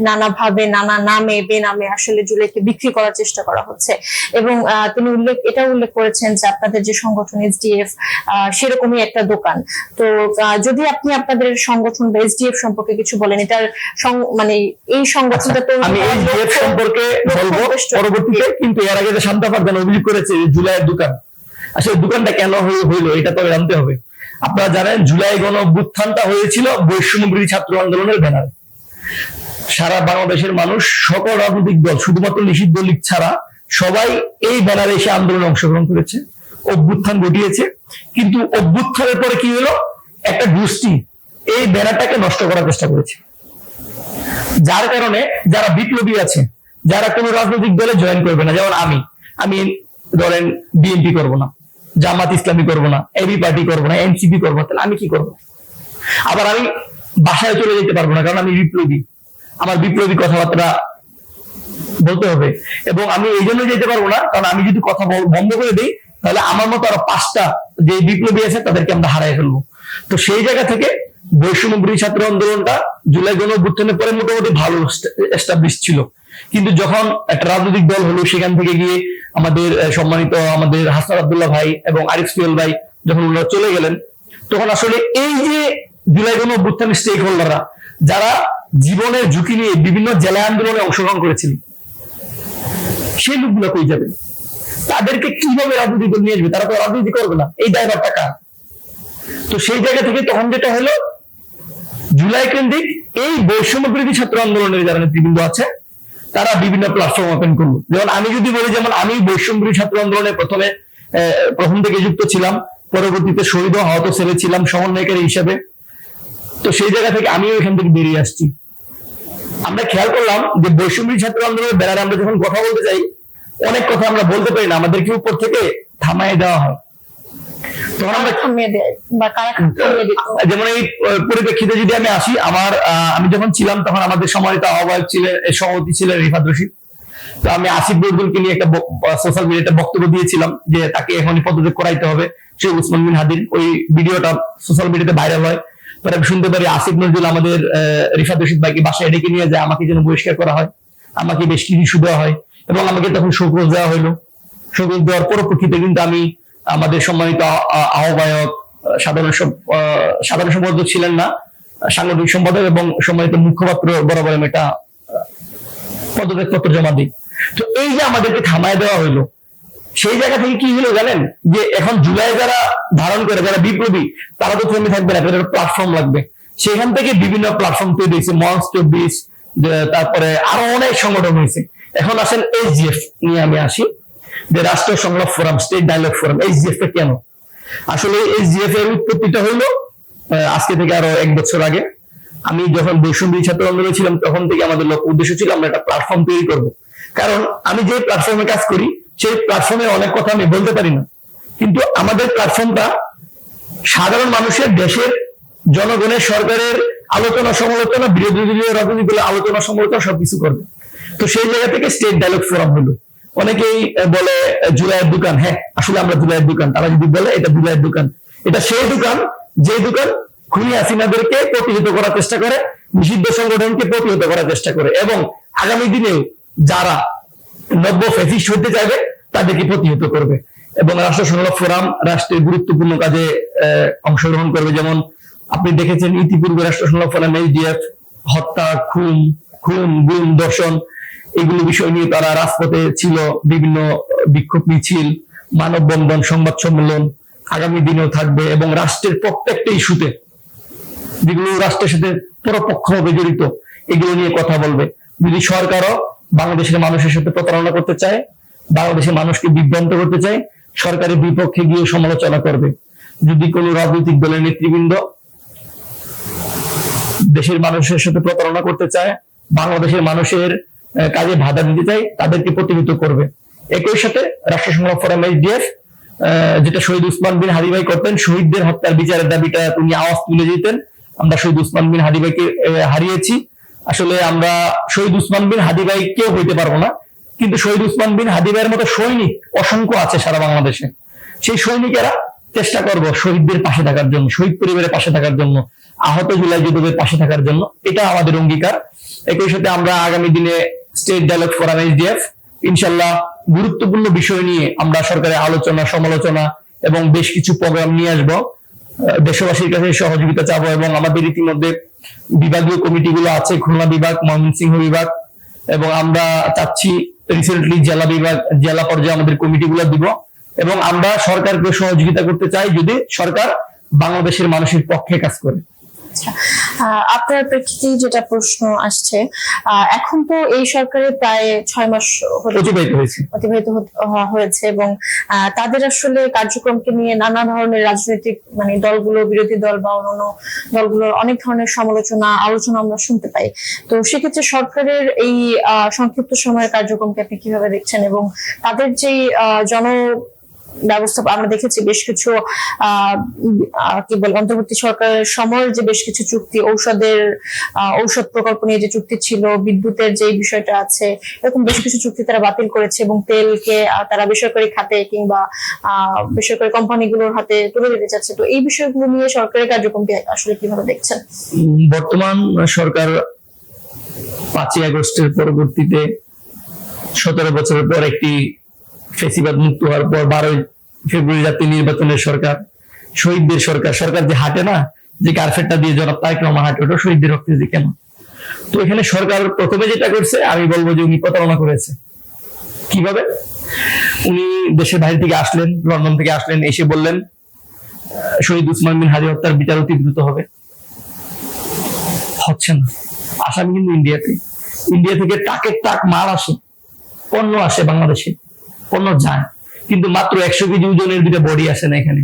নানাভাবে, নানা নামে বেনামে আসলে জুলাইকে বিক্রি করার চেষ্টা করা হচ্ছে। এবং তিনি এটা উল্লেখ করেছেন যে আপনাদের যে সংগঠন এসডিএফ, সেরকমই একটা দোকান। তো যদি আপনি আপনাদের সংগঠন বা এসডিএফ সম্পর্কে কিছু বলেন, এটার মানে এই সংগঠনটা তো আমি এসডিএফ সম্পর্কে বলবো পরবর্তীতে, কিন্তু এর আগে যে শান্তা ফারজানা অভিযোগ করেছে জুলাইয়ের দোকান, আসলে দোকানটা কেন হইলো এটা তো জানতে হবে। আপনারা জানেন জুলাই গণ অভ্যুত্থানটা হয়েছিল বৈষম্যবিরোধী ছাত্র আন্দোলনের ব্যানারে। সারা বাংলাদেশের মানুষ, সকল রাজনৈতিক দল, শুধুমাত্র নিষিদ্ধ লীগ ছাড়া সবাই এই ব্যানারে এসে আন্দোলনে অংশগ্রহণ করেছে, অভ্যুত্থান ঘটিয়েছে। কিন্তু অভ্যুত্থানের পরে কি হলো, একটা গোষ্ঠী এই ব্যানারটাকে নষ্ট করার চেষ্টা করেছে, যার কারণে যারা বিপ্লবী আছে, যারা কোনো রাজনৈতিক দলে জয়েন করবে না, যেমন আমি ধরেন বিএনপি করবো না, জামাত ইসলামী করবো না, এবি পার্টি করবো না, এনসিপি করবো না, তাহলে আমি কি করবো? আবার আমি বাসায় চলে যেতে পারবো না, কারণ আমি বিপ্লবী, আমার বিপ্লবী কথাবার্তা বলতে হবে। এবং আমি এই জন্য যেতে পারবো না, কারণ আমি যদি কথা বন্ধ করে দিই, তাহলে আমার মতো আরো 5টা যে বিপ্লবী আছে তাদেরকে আমরা হারাই ফেলবো। তো সেই জায়গা থেকে বৈষম্যবিরোধী ছাত্র আন্দোলনটা জুলাই গণ অভ্যুত্থানের পরে মোটামুটি ভালো এস্টাবলিশ ছিল। কিন্তু যখন একটা রাজনৈতিক দল হলো, সেখান থেকে গিয়ে আমাদের সম্মানিত আমাদের হাসান আব্দুল্লাহ ভাই এবং আরিফ সুহেল ভাই যখন ওনারা চলে গেলেন, তখন আসলে এই যে জুলাই গণ অভ্যুত্থানের স্টেক হোল্ডাররা, যারা জীবনের ঝুঁকি নিয়ে বিভিন্ন জেলা আন্দোলনে অংশগ্রহণ করেছিল, সেই লোকগুলো কই যাবে? তাদেরকে কিভাবে রাজনীতি নিয়ে আসবে? তারা তো রাজনীতি করবে না, এই দায়ভারটা কার? তো সেই জায়গা থেকে তখন যেটা হলো, জুলাই কেন্দ্রিক এই বৈষম্যবিরোধী ছাত্র আন্দোলনের যারা নেতৃবৃন্দ আছে, তারা বিভিন্ন প্ল্যাটফর্ম ওপেন করলো। যেমন আমি যদি বলি, যেমন আমি বৈষম্যবিরোধী ছাত্র আন্দোলনে প্রথম থেকে যুক্ত ছিলাম, পরবর্তীতে শহীদ ও আহত ছেলে ছিলাম সমন্বয়কারী হিসাবে। তো সেই জায়গা থেকে আমিও এখান থেকে বেরিয়ে আসছি। আমরা খেয়াল করলাম যে বৈষম্যবিরোধী ছাত্র আন্দোলনের ব্যানারে আমরা যখন কথা বলতে যাই, অনেক কথা আমরা বলতে পারি না, আমাদেরকে উপর থেকে থামায় দেওয়া হয়। তখন আমরা যেমন এই পরিপ্রেক্ষিতে যদি আমি আসি, আমি যখন ছিলাম তখন আমাদের সম্মানিত আহ্বায়ক ছিলেন, সভাপতি ছিলেন রিফাত রশিদ। তো আমি আসিফ বদরুলকে নিয়ে একটা সোশ্যাল মিডিয়াতে বক্তব্য দিয়েছিলাম যে তাকে এখনই পদত্যাগ করাইতে হবে। সে উসমান বিন হাদির ওই ভিডিওটা সোশ্যাল মিডিয়াতে ভাইরাল হয়। পরে আমি শুনতে পারি আসিফ নজরুল আমাদের রিফাত রশিদ ভাইকে বাসায় ডেকে নিয়ে যায়, আমাকে যেন বহিষ্কার করা হয়, আমাকে বেশ কিছু ইস্যু দেওয়া হয় এবং আমাকে তখন শোকজ দেওয়া হলো। শোকজ দেওয়ার পরিপ্রেক্ষিতে কিন্তু আমি আমাদের সম্মানিত আহ্বায়ক, সাধারণ সম্পাদক ছিলেন না, সাংগঠনিক সম্পাদক এবং সম্মানিত মুখপাত্র বরাবর এটা পদত্যাগপত্র জমা দিই। তো এই যে আমাদেরকে থামায় দেওয়া হইলো, সেই জায়গা থেকে কি হলো জানেন, যে এখন জুলাই যারা ধারণ করে, যারা বিপ্লবী, তারা তো থেমে থাকবে না, তাদের প্ল্যাটফর্ম লাগবে। সেখান থেকে বিভিন্ন প্ল্যাটফর্ম তৈরি হয়েছে, মঞ্চ 24, তারপরে আরো অনেক সংগঠন হয়েছে। এখন আসেন SGF নিয়ে আমি আসি, যে রাষ্ট্র সংলাপ forum, state dialogue forum. SGF টা কেন? আসলে SGF এর উৎপত্তিটা হইলো আজকে থেকে আরো 1 বছর আগে। আমি যখন বৈষম্যী ছাত্র আন্দোলনে ছিলাম, তখন থেকে আমাদের লক্ষ্য উদ্দেশ্য ছিল আমরা একটা প্ল্যাটফর্ম তৈরি করব। কারণ আমি যে প্ল্যাটফর্মে কাজ করি, সেই প্ল্যাটফর্মে অনেক কথা আমি বলতে পারি না, কিন্তু আমাদের প্ল্যাটফর্মটা সাধারণ মানুষের, দেশের জনগণের, সরকারের আলোচনা সমালোচনা, বিরোধী দলীয় রাজনীতি আলোচনা সমালোচনা সবকিছু করবে। তো সেই জায়গা থেকে স্টেট ডায়ালগ ফোরাম হলো। অনেকেই বলে জুলাইয়ের দোকান। হ্যাঁ, আসলে আমরা জুলাইয়ের দোকান। তারা যদি বলে এটা জুলাইয়ের দোকান, এটা সেই দোকান যে দোকান খুনি হাসিনাদেরকে প্রতিহত করার চেষ্টা করে, নিষিদ্ধ সংগঠনকে প্রতিহত করার চেষ্টা করে, এবং আগামী দিনেও যারা নব্য ফ্যাসিস্ট হতে চাইবে তাদেরকে প্রতিহত করবে। এবং রাষ্ট্র সংলাপ ফোরাম রাষ্ট্রের গুরুত্বপূর্ণ কাজে অংশগ্রহণ করবে। যেমন আপনি দেখেছেন ইতিপূর্বে রাষ্ট্র সংলাপ ফোরাম SDF হত্যা, খুন, গুম, দর্শন, এগুলো বিষয় নিয়ে তারা রাজপথে ছিল, বিভিন্ন বিক্ষোভ মিছিল, মানববন্ধন, সংবাদ সম্মেলন আগামী দিনেও থাকবে। এবং রাষ্ট্রের প্রত্যেকটা ইস্যুতে, যেগুলো রাষ্ট্রের সাথে পরোক্ষভাবে জড়িত, এগুলো নিয়ে কথা বলবে। যদি সরকারও বাংলাদেশের মানুষের সাথে প্রতারণা করতে চায়, বাংলাদেশের মানুষকে বিভ্রান্ত করতে চায়, সরকারের বিপক্ষে গিয়ে সমালোচনা করবে। যদি কোন রাজনৈতিক দলের নেতৃবৃন্দ দেশের মানুষের সাথে প্রতারণা করতে চায়, বাংলাদেশের মানুষের কাজে বাধা দিতে চায়, তাদেরকে প্রতিহত করবে। একই সাথে রাষ্ট্র সংলাপ ফোরাম SDF, যেটা শহীদ উসমান বিন হাদি ভাই করতেন, শহীদদের হত্যার বিচারের দাবিটা তিনি আওয়াজ তুলে দিতেন। আমরা শহীদ উসমান বিন হাদি ভাইকে হারিয়েছি। আসলে আমরা শহীদ উসমান বিন হাদি ভাই কেউ হইতে পারবো না, কিন্তু শহীদ উসমান বিন হাদি ভাইয়ের মতো সৈনিক অসংখ্য আছে সারা বাংলাদেশে। সেই সৈনিকেরা চেষ্টা করব শহীদদের পাশে থাকার জন্য, শহীদ পরিবারের পাশে থাকার জন্য, আহত জুলাই যোদ্ধাদের পাশে থাকার জন্য। এটা আমাদের অঙ্গীকার। একই সাথে আমরা আগামী দিনে স্টেট ডায়ালগ ফোরাম SDF ইনশাল্লাহ গুরুত্বপূর্ণ বিষয় নিয়ে আমরা সরকারের আলোচনা সমালোচনা এবং বেশ কিছু প্রোগ্রাম নিয়ে আসবো, দেশবাসীর কাছে সহযোগিতা চাবো। এবং আমাদের ইতিমধ্যে বিভাগীয় কমিটিগুলো আছে, খুলনা বিভাগ, ময়মনসিংহ বিভাগ, এবং আমরা চাচ্ছি রিসেন্টলি জেলা বিভাগ, জেলা পর্যায়ে আমাদের কমিটিগুলো দিব। এবং আমরা সরকারকে সহযোগিতা করতে চাই যদি সরকার বাংলাদেশের মানুষের পক্ষে কাজ করে। আপনার প্রেক্ষিতে যেটা প্রশ্ন আসছে, এখন তো এই সরকারের প্রায় 6 মাস অতিবাহিত হয়েছে, এবং তাদের আসলে কার্যক্রমকে নিয়ে নানা ধরনের রাজনৈতিক দলগুলো, বিরোধী দল বা অন্যান্য দলগুলোর অনেক ধরনের আলোচনা আমরা শুনতে পাই। তো সেক্ষেত্রে সরকারের এই সংক্ষিপ্ত সময়ের কার্যক্রমকে আপনি কিভাবে দেখছেন, এবং তাদের যে জন ব্যবস্থা আমরা দেখেছি বেশ কিছু অন্তর্বর্তী সরকারের সময়ের যে বেশ কিছু চুক্তি, ঔষধ প্রকল্প নিয়ে যে চুক্তি ছিল, বিদ্যুতের যে বিষয়টা আছে, এরকম বেশ কিছু চুক্তি তারা বাতিল করেছে, এবং তেলকে তারা বেসরকারি খাতে কিংবা বেসরকারি কোম্পানিগুলোর হাতে তুলে দিতে চাচ্ছে। তো এই বিষয়গুলো নিয়ে সরকারের কার্যক্রমটি আসলে কিভাবে দেখছেন? বর্তমান সরকার 5ই আগস্টের পরবর্তীতে 17 বছরের পর একটি ফেসিবাদ মুক্ত হওয়ার পর 12ই ফেব্রুয়ারি জাতীয় নির্বাচনের সরকার, শহীদদের সরকার। সরকার যে হাঁটে না, যে কার্পেটটা দিয়ে জনাব তারেক রহমান হাঁটে, ওটা শহীদদের রক্তে দিয়ে কেন? তো এখানে সরকার প্রথমে যেটা করছে, আমি বলবো যে উনি প্রতারণা করেছে। কিভাবে? উনি দেশের বাইরে থেকে আসলেন, লন্ডন থেকে আসলেন, এসে বললেন শহীদ উসমান বিন হাদি হত্যার বিচার অতি দ্রুত হবে। হচ্ছে না। আসামি কিন্তু ইন্ডিয়া থেকে টাকের টাক মাল আসে, পণ্য আসে, বাংলাদেশে পণ্য যায়, কিন্তু মাত্র 100 কেজি ওজনের 2টা বডি আসে না এখানে।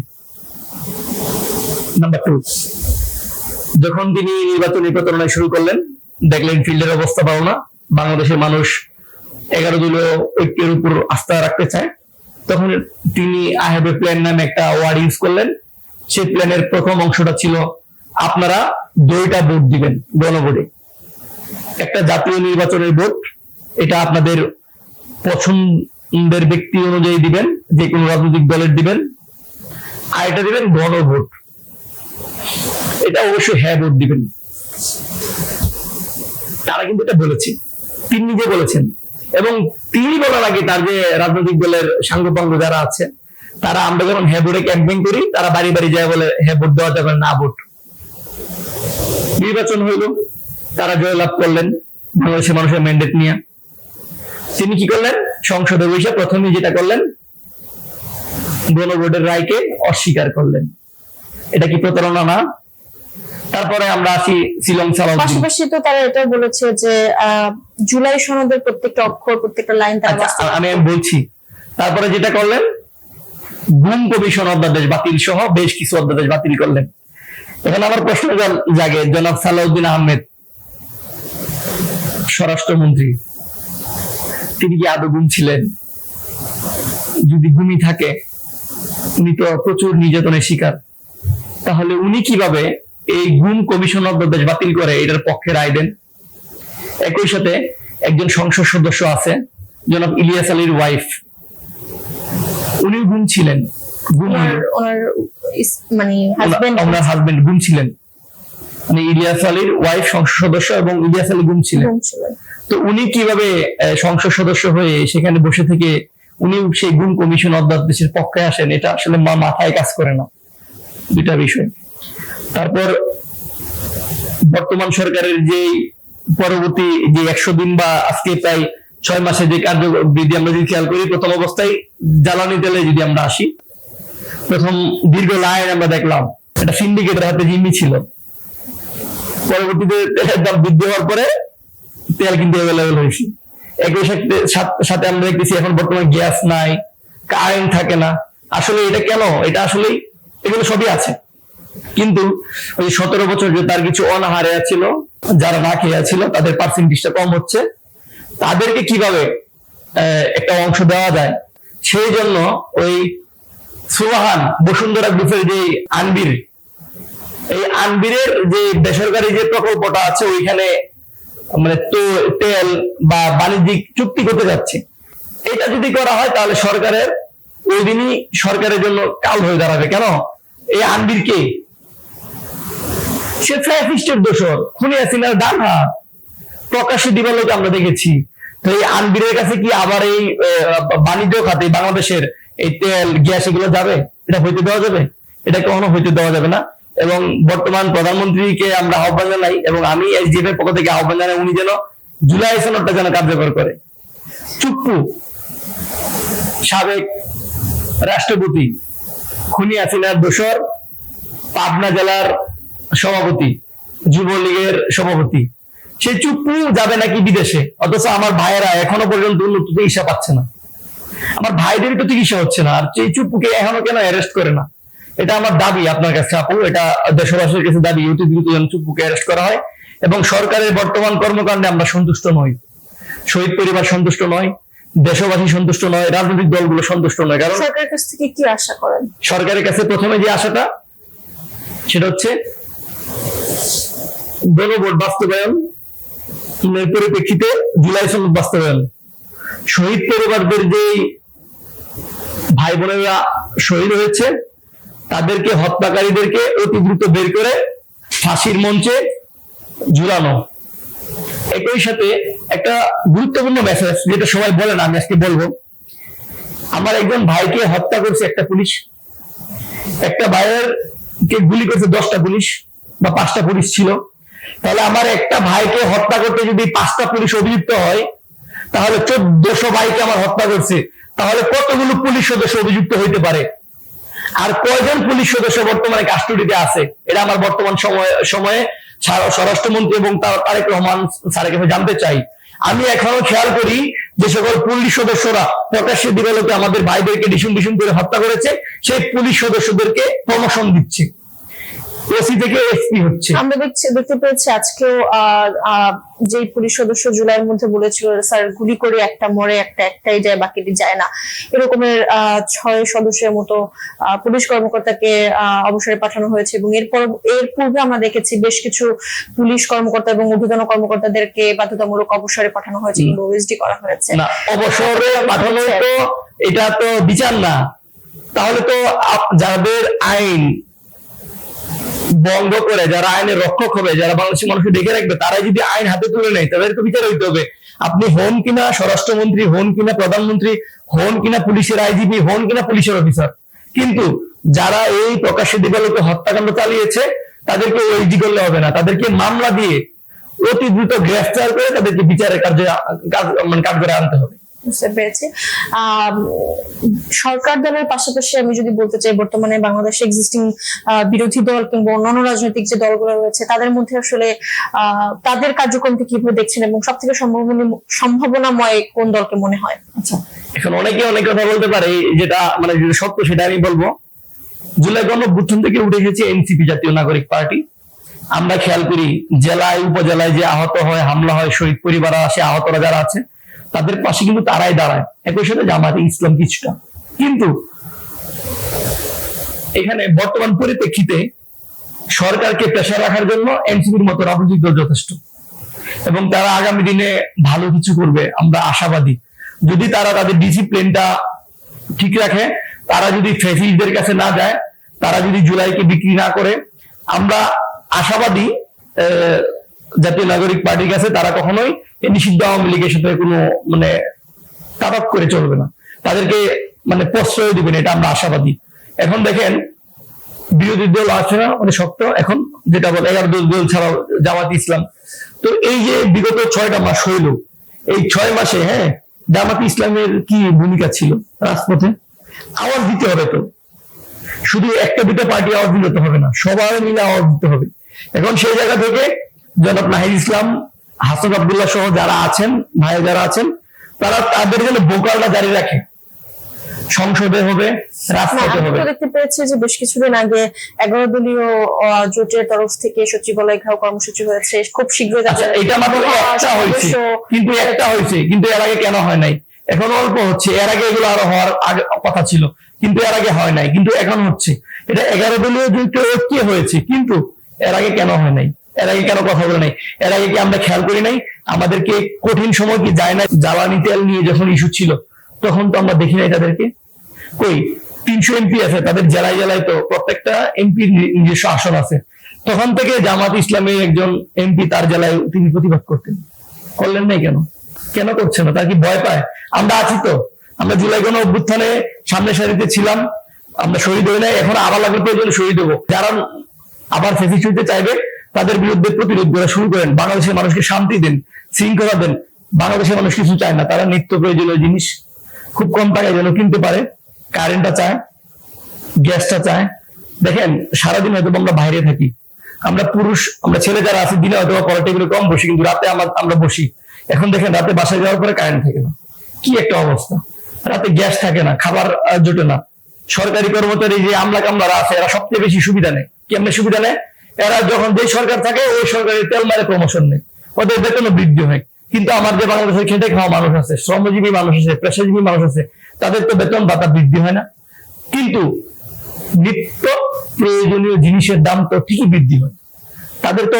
নাম্বার 2, যখন তিনি নির্বাচনী প্রচারণা শুরু করলেন, দেখলেন ফিল্ডের অবস্থা ভালো না, বাংলাদেশের মানুষ 11 দলীয় ঐক্যের উপর আস্থা রাখতে চায়, তখন তিনি আই হ্যাভ এ প্ল্যান নামে একটা ওয়ার্ড ইউজ করলেন। সেই প্ল্যানের প্রথম অংশটা ছিল আপনারা 2টা ভোট দিবেন, গণভোটে, একটা জাতীয় নির্বাচনের ভোট, এটা আপনাদের পছন্দের ব্যক্তি অনুযায়ী দিবেন, যে কোনো রাজনৈতিক দলের দিবেন, আর এটা দিবেন গণভোট, এটা অবশ্যই হ্যাঁ ভোট দিবেন। তারা কিন্তু এটা বলেছে, তিনি নিজে বলেছেন, এবং তিনি বলার আগে তার যে রাজনৈতিক দলের সাংগপাঙ্গ যারা আছে, তারা আমরা যখন হ্যাঁ ভোটে ক্যাম্পেইন করি, তারা বাড়ি বাড়ি যায় বলে হ্যাঁ ভোট দেওয়া যাবে না, ভোট। নির্বাচন হইল, তারা জয়লাভ করলেন বাংলাদেশের মানুষের ম্যান্ডেট নিয়ে, তিনি কি করলেন? সংসদে বসে প্রথমে যেটা করলেন, গণভোটের রায়কে অস্বীকার করলেন। এটা কি প্রতারণা না? তারপরে আমরা আসি শিলং সালাউদ্দিন। পাশাপাশি তো তারা এটা বলেছে যে জুলাই সনদের প্রত্যেকটা অক্ষর, প্রত্যেকটা লাইন তারা আচ্ছা, আমি বলছি। তারপরে যেটা করলেন, গুম কমিশন অধ্যাদেশ বাতিল সহ বেশ কিছু অধ্যাদেশ বাতিল করলেন। এখন আমার প্রশ্ন জাগে, জনাব সালাউদ্দিন আহমেদ স্বরাষ্ট্রমন্ত্রী, তিনি কি আদৌ গুম ছিলেন? যদি গুমই থাকে, উনি তো প্রচুর নির্যাতনের শিকার, তাহলে উনি কিভাবে এই গুম কমিশন অধ্যাদেশ বাতিল করে এটার পক্ষে রায় দেন? একই সাথে একজন সংসদ সদস্য আছে, জনাব ইলিয়াস আলীর ওয়াইফ, উনি গুম ছিলেন। মানে ওনার হাজবেন্ড গুম ছিলেন, মানে ইলিয়াস আলীর ওয়াইফ সংসদ সদস্য এবং ইলিয়াস আলী গুম ছিলেন। তো উনি কিভাবে সংসদ সদস্য হয়ে সেখানে বসে থেকে উনি সেই গুম কমিশন অধ্যাদেশের পক্ষে আসেন? এটা আসলে মাথায় কাজ করে না, দুইটা বিষয়। তারপর বর্তমান সরকারের যে পরবর্তী যে 100 দিন বা আজকে প্রায় 6 মাসে যে কার্যবিধি আমরা যদি খেয়াল করি, প্রথম অবস্থায় জ্বালানি তেলে যদি আমরা আসি, প্রথম দীর্ঘ লাইন আমরা দেখলাম, এটা সিন্ডিকেটের হাতে জিম্মি ছিল। পরবর্তীতে তেলের দাম বৃদ্ধি হওয়ার পরে তেল কিন্তু অ্যাভেলেবেল হয়েছে। একই সাথে আমরা দেখতেছি এখন বর্তমানে গ্যাস নাই, কারেন্ট থাকে না। আসলে এটা কেন? এটা আসলে এগুলো সবই আছে, কিন্তু ওই 17 বছর যে তার কিছু অনাহারে ছিল, যারা না খেয়ে ছিল, তাদের পার্সেন্টেজটা কম হচ্ছে, তাদেরকে কিভাবে একটা অংশ দেওয়া যায়, সেই জন্য ওই সুবাহান বসুন্ধরা গ্রুপের যে আনবির, এই আনবিরের যে বেসরকারি যে প্রকল্পটা আছে, ওইখানে মানে তেল বা বাণিজ্যিক চুক্তি করতে যাচ্ছে। এটা যদি করা হয় তাহলে সরকারের ওই দিনই সরকারের জন্য কাল হয়ে দাঁড়াবে। কেন? এই আনবির কে? সে ফ্যাসিস্টের দোসর, খুনি হাসিনার ডান হাত, প্রকাশ্যে দিবালোকে আমরা দেখেছি। তো এই আনবিরের কাছে কি আবার এই বাণিজ্য খাতে বাংলাদেশের এই তেল গ্যাস এগুলো যাবে? এটা হইতে দেওয়া যাবে? এটা কখনো হইতে দেওয়া যাবে না। এবং বর্তমান প্রধানমন্ত্রীকে আমরা আহ্বান জানাই, এবং আমি এসডিএফ এর পক্ষ থেকে আহ্বান জানাই, উনি যেন জুলাই সনদটা যেন কার্যকর করে। চুপ্পু সাবেক রাষ্ট্রপতি, খুনি হাসিনার দোসর, পাবনা জেলার সভাপতি, যুবলীগের সভাপতি, সে চুপ্পু যাবে নাকি বিদেশে, অথচ আমার ভাইয়েরা এখনো পর্যন্ত উন্নত চিকিৎসা পাচ্ছে না, আমার ভাইদের তো চিকিৎসা হচ্ছে না, আর সেই চুপ্পুকে এখনো কেন অ্যারেস্ট করে না? এটা আমার দাবি আপনার কাছে আপু, এটা দেশবাসীর কাছে দাবি, অতি দ্রুত যেন চুপ্পুকে অ্যারেস্ট করা হয়। এবং সরকারের বর্তমান কর্মকাণ্ডে আমরা সন্তুষ্ট নই, শহীদ পরিবার সন্তুষ্ট নয়, দেশবাসী সন্তুষ্ট নয়, রাজনৈতিক দলগুলো সন্তুষ্ট নয়। কারণ সরকারের কাছ থেকে কি আশা করেন? সরকারের কাছে প্রথমে যে আশাটা, সেটা হচ্ছে গণভোট বাস্তবায়ন, এর পরিপ্রেক্ষিতে জুলাই সনদ বাস্তবায়ন, শহীদ পরিবারদের যে ভাই বোনেরা শহীদ হয়েছে তাদেরকে, হত্যাকারীদেরকে অতি দ্রুত বের করে ফাঁসির মঞ্চে ঝুলানো। একই সাথে একটা গুরুত্বপূর্ণ মেসেজ, যেটা সবাই বলে না, আমি আজকে বলবো। আমার একজন ভাইকে হত্যা করছে একটা পুলিশ, একটা ভাইয়ের কে গুলি করছে 10টা পুলিশ বা 5টা পুলিশ ছিল। তাহলে আমার একটা ভাইকে হত্যা করতে যদি 5টা পুলিশ অভিযুক্ত হয়, তাহলে 1400 ভাইকে আমার হত্যা করছে, তাহলে কতগুলো পুলিশ সদস্য অভিযুক্ত হইতে পারে? আর কয়জন পুলিশ সদস্য বর্তমানে কাস্টডিতে আছে? এটা আমার বর্তমান সময়ে স্বরাষ্ট্রমন্ত্রী এবং তারেক রহমান স্যারের কাছে জানতে চাই। আমি এখনো খেয়াল করি যে সকল পুলিশ সদস্যরা প্রকাশ্যে দিবালোকে আমাদের ভাইদেরকে ডিসুম করে হত্যা করেছে, সেই পুলিশ সদস্যদেরকে প্রমোশন দিচ্ছে, ওসি থেকে এসপি হচ্ছে। আমরা দেখতে পেয়েছি আজকেও যে পুলিশ সদস্য জুলাইয়ের মধ্যে বলেছিল, স্যার গুলি করে একটা মরে, একটাই যায়, বাকিটি যায় না, এরকমের 6 সদস্যের মতো পুলিশ কর্মকর্তাকে অবসরে পাঠানো হয়েছে। এবং এর পূর্বে আমরা দেখেছি বেশ কিছু পুলিশ কর্মকর্তা এবং ঊর্ধ্বতন কর্মকর্তাদেরকে বাধ্যতামূলক অবসরে পাঠানো হয়েছে, ওএসডি করা হয়েছে। না, অবসরে পাঠানো তো এটা তো বিচার না। তাহলে তো যাদের আইন ভঙ্গ করে, যারা আইনের রক্ষক হবে, যারা বাংলাদেশের মানুষকে দেখে রাখবে, তারাই যদি আইন হাতে তুলে নেয়, তাদেরকে বিচার হইতে হবে। আপনি হন কিনা স্বরাষ্ট্রমন্ত্রী, হন কিনা প্রধানমন্ত্রী, হন কিনা পুলিশের আইজিপি, হন কিনা পুলিশের অফিসার, কিন্তু যারা এই প্রকাশ্যে দিবালোকে হত্যাকাণ্ড চালিয়েছে তাদেরকে ওএসডি করলে হবে না, তাদেরকে মামলা দিয়ে অতি দ্রুত গ্রেফতার করে তাদেরকে বিচারের কার্যে আনতে হবে। বুঝতে পেরেছি। আহ সরকার দলের পাশাপাশি আমি যদি বলতে চাই, বর্তমানে বাংলাদেশে এক্সিস্টিং বিরোধী দল কিংবা অন্যান্য রাজনৈতিক যে দলগুলো রয়েছে তাদের মধ্যে আসলে তাদের কার্যক্রমকে কিভাবে দেখছেন এবং সব থেকে সম্ভাবনাময় কোন দলকে মনে হয়? আচ্ছা, এখন অনেকে অনেক কথা বলতে পারে, যেটা মানে যেটা সত্য সেটা আমি বলবো। জুলাই গণঅভ্যুত্থান থেকে উঠে এসেছে এনসিপি, জাতীয় নাগরিক পার্টি। আমরা খেয়াল করি জেলায় উপজেলায় যে আহত হয়, হামলা হয়, শহীদ পরিবার আসে, আহতরা যারা আছে তাদের পাশে কিন্তু তারাই দাঁড়ায়, একই সাথে জামাতে ইসলাম কিছুটা। কিন্তু এখানে বর্তমান পরিপ্রেক্ষিতে সরকারকে প্রেসার রাখার জন্য এনসিপির মতো রাজনৈতিক দল যথেষ্ট, এবং তারা আগামী দিনে ভালো কিছু করবে আমরা আশাবাদী। যদি তারা তাদের ডিসিপ্লিনটা ঠিক রাখে, তারা যদি ফ্যাসিস্টদের কাছে না যায়, তারা যদি জুলাইকে বিক্রি না করে, আমরা আশাবাদী জাতীয় নাগরিক পার্টির কাছে তারা কখনোই নিষিদ্ধ আওয়ামী লীগের সাথে কোনো মানে তাবাক করে চলবে না, তাদেরকে মানে প্রশ্রয় দিবেন, এটা আমরা আশাবাদী। এখন দেখেন বিরোধী দল আছে না মানে শক্ত, এখন যেটা বলে 11 দল ছাড়াও জামাত ইসলাম। তো এই যে বিগত 6টা মাস হইল, এই 6 মাসে জামাত ইসলামের কি ভূমিকা ছিল রাজপথে? আওয়াজ দিতে হবে। তো শুধু একটা দুটো পার্টি আওয়াজ দিলে তো হবে না, সবাই মিলে আওয়াজ দিতে হবে। এখন সেই জায়গা থেকে জনাব নাহিদ ইসলাম, হাসান আব্দুল্লাহ সহ যারা আছেন, ভাই যারা আছেন, তারা তাদের জন্য ভোকালটা জারি রাখে, সংসদে হবে, রাজপথে হবে। দেখতে পেয়েছি যে বেশ কিছুদিন আগে 11 দলীয় জোটের তরফ থেকে সচিবালয় ঘেরাও কর্মসূচি হয়েছে, খুব শীঘ্রই। এটা মাত্র একটা হয়েছে, কিন্তু এর আগে কেন হয় নাই? এখন অল্প হচ্ছে, এর আগে এগুলো আরো হওয়ার কথা ছিল, কিন্তু এর আগে হয় নাই, কিন্তু এখন হচ্ছে। এটা 11 দলীয় জোট ঐক্য হয়েছে, কিন্তু এর আগে কেন হয় নাই? এর আগে কেন কথা বলে নাই? এর আগে কি আমরা খেয়াল করি নাই? আমাদেরকে কঠিন সময় কি যায় না? জ্বালানি তেল নিয়ে যখন ইস্যু ছিল তখন তো আমরা দেখি নাই তাদেরকে। কই 300 এমপি আছে, তাদের জেলায় জেলায় তো প্রত্যেকটা এমপির নিজস্ব আসন আছে। তখন থেকে জামাত ইসলামের একজন এমপি তার জেলায় তিনি প্রতিবাদ করলেন নাই কেন? কেন করছে না? তার কি ভয় পায়? আমরা আছি তো, আমরা জুলাই গণঅভ্যুত্থানে সামনে সারিতে ছিলাম, আমরা শহীদ হই নাই, এখন আবার লাগলে প্রয়োজন শহীদ হবো। যারা আবার ফেসিস্ট হইতে চাইবে তাদের বিরুদ্ধে প্রতিরোধ করা শুরু করেন, বাংলাদেশের মানুষকে শান্তি দেন, শৃঙ্খলা দেন। বাংলাদেশের মানুষ কিছু চায় না, তারা নিত্য প্রয়োজনীয় জিনিস খুব কম টাকায় যেন কিনতে পারে, কারেন্টটা চায়, গ্যাসটা চায়। দেখেন সারাদিন হয়তো আমরা বাইরে থাকি, আমরা পুরুষ, আমরা ছেলে যারা আছে দিনে হয়তো পড়া টেবিলে কম বসি, কিন্তু রাতে আমরা বসি। এখন দেখেন রাতে বাসায় যাওয়ার পরে কারেন্ট থাকে না, কি একটা অবস্থা। রাতে গ্যাস থাকে না, খাবার জোটে না। সরকারি কর্মচারী যে আমলা কামলারা আছে, এরা সবচেয়ে বেশি সুবিধা নেয়। কেমনে সুবিধা নেয়? এরা যখন যে সরকার থাকে ওই সরকারের তেল মারে প্রমোশন নেয়, ওদের বেতনও বৃদ্ধি হয়। কিন্তু আমার যে বাংলাদেশের খেটে খাওয়া মানুষ আছে, শ্রমজীবী মানুষ আছে, পেশাজীবী মানুষ আছে, তাদের তো বেতন ভাতা বৃদ্ধি হয় না, কিন্তু নিত্য প্রয়োজনীয় জিনিসের দাম তো ঠিকই বৃদ্ধি হয়, তাদের তো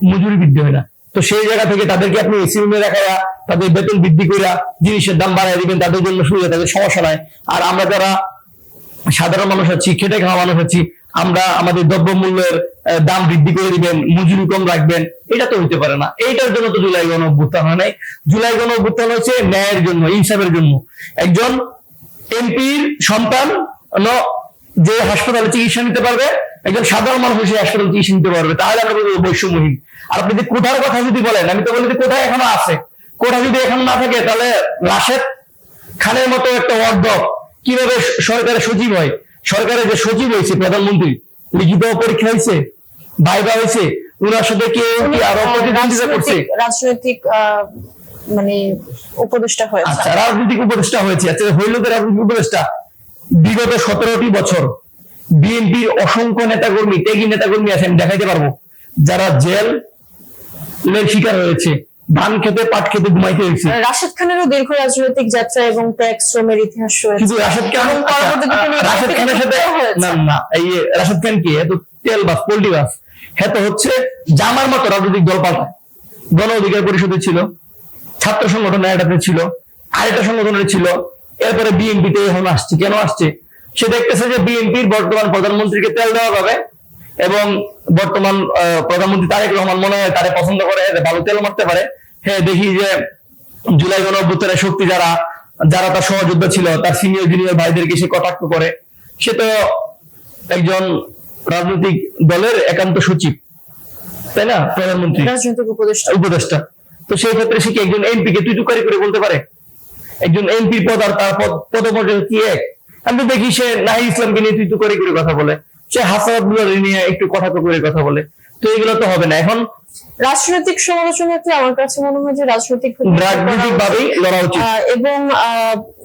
মজুরি বৃদ্ধি হয় না। তো সেই জায়গা থেকে তাদেরকে আপনি এসি রুমে রাখা, তাদের বেতন বৃদ্ধি করে জিনিসের দাম বাড়াই দিবেন, তাদের জন্য সুবিধা, তাদের সমস্যা নাই। আর আমরা যারা সাধারণ মানুষ আছি, খেটে খাওয়া মানুষ আছি, আমরা আমাদের দ্রব্য মূল্যের দাম বৃদ্ধি করে দিবেন, মজুরি কম রাখবেন, এটা তো হইতে পারে না। এইটার জন্য তো জুলাই গণঅভ্যুত্থান হয় নাই। জুলাই গণঅভ্যুত্থান হচ্ছে ন্যায়ের জন্য, ইনসাফের জন্য। একজন এমপির সন্তান যে হাসপাতালে চিকিৎসা নিতে পারবে, একজন সাধারণ মানুষ সেই হাসপাতালে চিকিৎসা নিতে পারবে, তাহলে আমরা বলবো বৈষম্যহীন। আর আপনি যে কোঠার কথা যদি বলেন, আমি তো বলি যে কোঠা এখনো আছে, কোঠা যদি এখন না থাকে তাহলে রাশেদ খানের মতো একটা অর্ধক কিভাবে সরকারের সচিব হয়? সরকারের যে সচিব হয়েছে প্রধানমন্ত্রী, লিখিত পরীক্ষা হয়েছে, ভাইবা হয়েছে, ওনার সাথে কেউ কি আরো প্রতিদ্বন্দ্বিতা করছে? রাজনৈতিক মানে উপদেষ্টা হয়েছে। আচ্ছা, রাজনৈতিক উপদেষ্টা হয়েছে। আচ্ছা, হইল তো রাজনৈতিক উপদেষ্টা। বিগত 17টি বছর বিএনপির অসংখ্য নেতাকর্মী, ত্যাগী নেতাকর্মী আছেন, দেখাইতে পারবো, যারা জেলের শিকার হয়েছে, ধান খেতে পাট খেতে ঘুমাইতে হয়েছে। রাশেদ খানেরও দীর্ঘ রাজনৈতিক যাত্রা এবং ত্যাগ শ্রমের ইতিহাস রয়েছে। কিন্তু রাশেদ খানের সাথে না, এই রাশেদ খান কি এত তেল বাস, পোল্ট্রি বাস? হ্যাঁ, তো হচ্ছে জামার মতো রাজনৈতিক দল পাল্টায়। গণ অধিকার পরিষদে ছিল, ছাত্র সংগঠন এটাতে ছিল, আরেকটা সংগঠনের ছিল, এরপরে বিএনপিতে এখন আসছে। কেন আসছে? সে দেখতেছে যে বিএনপির বর্তমান প্রধানমন্ত্রীকে তেল দেওয়া যাবে, এবং বর্তমান প্রধানমন্ত্রী তারেক রহমান মনে হয় তারে পছন্দ করে, ভালো তেল মারতে পারে। হ্যাঁ, দেখি যে জুলাই গণঅভ্যুত্থানের শক্তি যারা যারা তার সহযোদ্ধা ছিল, তার সিনিয়র জুনিয়র ভাইদেরকে সে কটাক্ষ করে। সে তো একজন রাজনৈতিক দলের একান্ত সচিব, তাই না? প্রধানমন্ত্রী, রাজনৈতিক উপদেষ্টা। তো সেই ক্ষেত্রে সে কি একজন এমপি কে তুই তুকারি করে বলতে পারে? একজন এমপির পদ আর তার পদমর্যাদা কি এক? আমি তো দেখি সে নাহিদ ইসলামকে নেতৃত্ব করে করে কথা বলে, সে হাসান আব্দুল্লাহ নিয়ে একটু কথা করে কথা বলে। তো এগুলো তো হবে না। এখন রাজনৈতিক সমালোচনাতে আমার কাছে মনে হয় যে রাজনৈতিক ভাবেই লড়া উচিত। এবং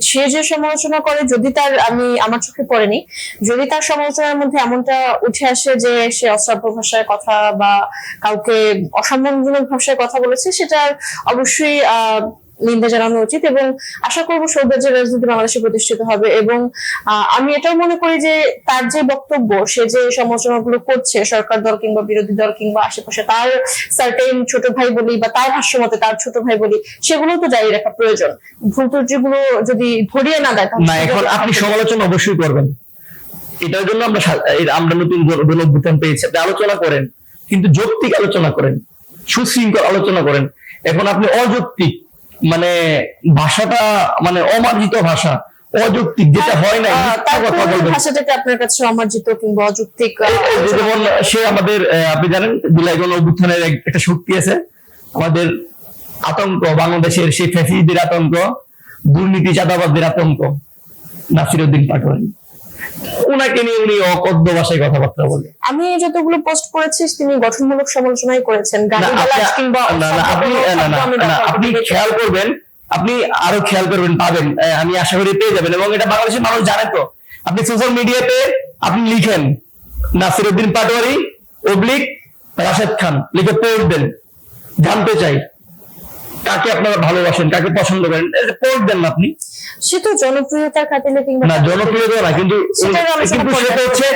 সে যে সমালোচনা করে, যদি তার, আমার চোখে পড়েনি, যদি তার সমালোচনার মধ্যে এমনটা উঠে আসে যে সে অশ্রাব্য ভাষায় কথা বা কাউকে অসম্মানজনক ভাষায় কথা বলেছে, সেটার অবশ্যই নিন্দা জানানো উচিত। এবং আশা করবো সৌন্দর্যের রাজনীতি বাংলাদেশে প্রতিষ্ঠিত হবে। এবং আমি এটাও মনে করি যে তার যে বক্তব্য, সে যে সমালোচনাগুলো করছে সরকার দল কিংবা বিরোধী দল কিংবা আশেপাশে তার সার্টেন ছোট ভাই বলি বা তার ভাষ্যমতে তার ছোট ভাই বলি, সেগুলো তো জারি রাখা প্রয়োজন। ভুল ত্রুটিগুলো যদি ধরিয়ে না দেয় না, এখন আপনি সমালোচনা অবশ্যই করবেন, এটার জন্য আমরা নতুন গণঅভ্যুত্থান পেয়েছি। আপনি আলোচনা করেন, কিন্তু যৌক্তিক আলোচনা করেন, সুশৃঙ্খল আলোচনা করেন। এখন আপনি অযৌক্তিক, মানে ভাষাটা মানে অমার্জিত ভাষা, অযৌক্তিক, যেটা হয় না কথা বলবেন। ভাষাটাকে আপনার কাছে অমার্জিত কিংবা অযৌক্তিক, যেমন সে আমাদের, আপনি জানেন জুলাই গণঅভ্যুত্থানের একটা শক্তি আছে, আমাদের আতঙ্ক, বাংলাদেশের সেই ফ্যাসিস্টদের আতঙ্ক, দুর্নীতি চাঁদাবাজদের আতঙ্ক, নাসিরউদ্দিন পাটোয়ারি। উনাকে নিয়ে উনি অকথ্য ভাষায় কথাবার্তা বলে। আমি যতগুলো পোস্ট করেছি তিনি গঠনমূলক সমালোচনাই করেছেন। আপনি খেয়াল করবেন, আপনি আরো খেয়াল করবেন, পাবেন, আমি আশা করি পেয়ে যাবেন। এবং এটা বাংলাদেশের মানুষ জানে। তো আপনি সোশ্যাল মিডিয়াতে আপনি লিখেন নাসিরউদ্দিন পাটোয়ারি অবলিক রাশেদ খান, লিখে পোস্ট দেন, জানতে চাই কাকে আপনারা ভালোবাসেন, কাকে পছন্দ করেন, পোস্ট দেন না আপনি। সে তো জনপ্রিয়তার খাতিরে কিংবা না, জনপ্রিয়তা না, কিন্তু সেটা হচ্ছে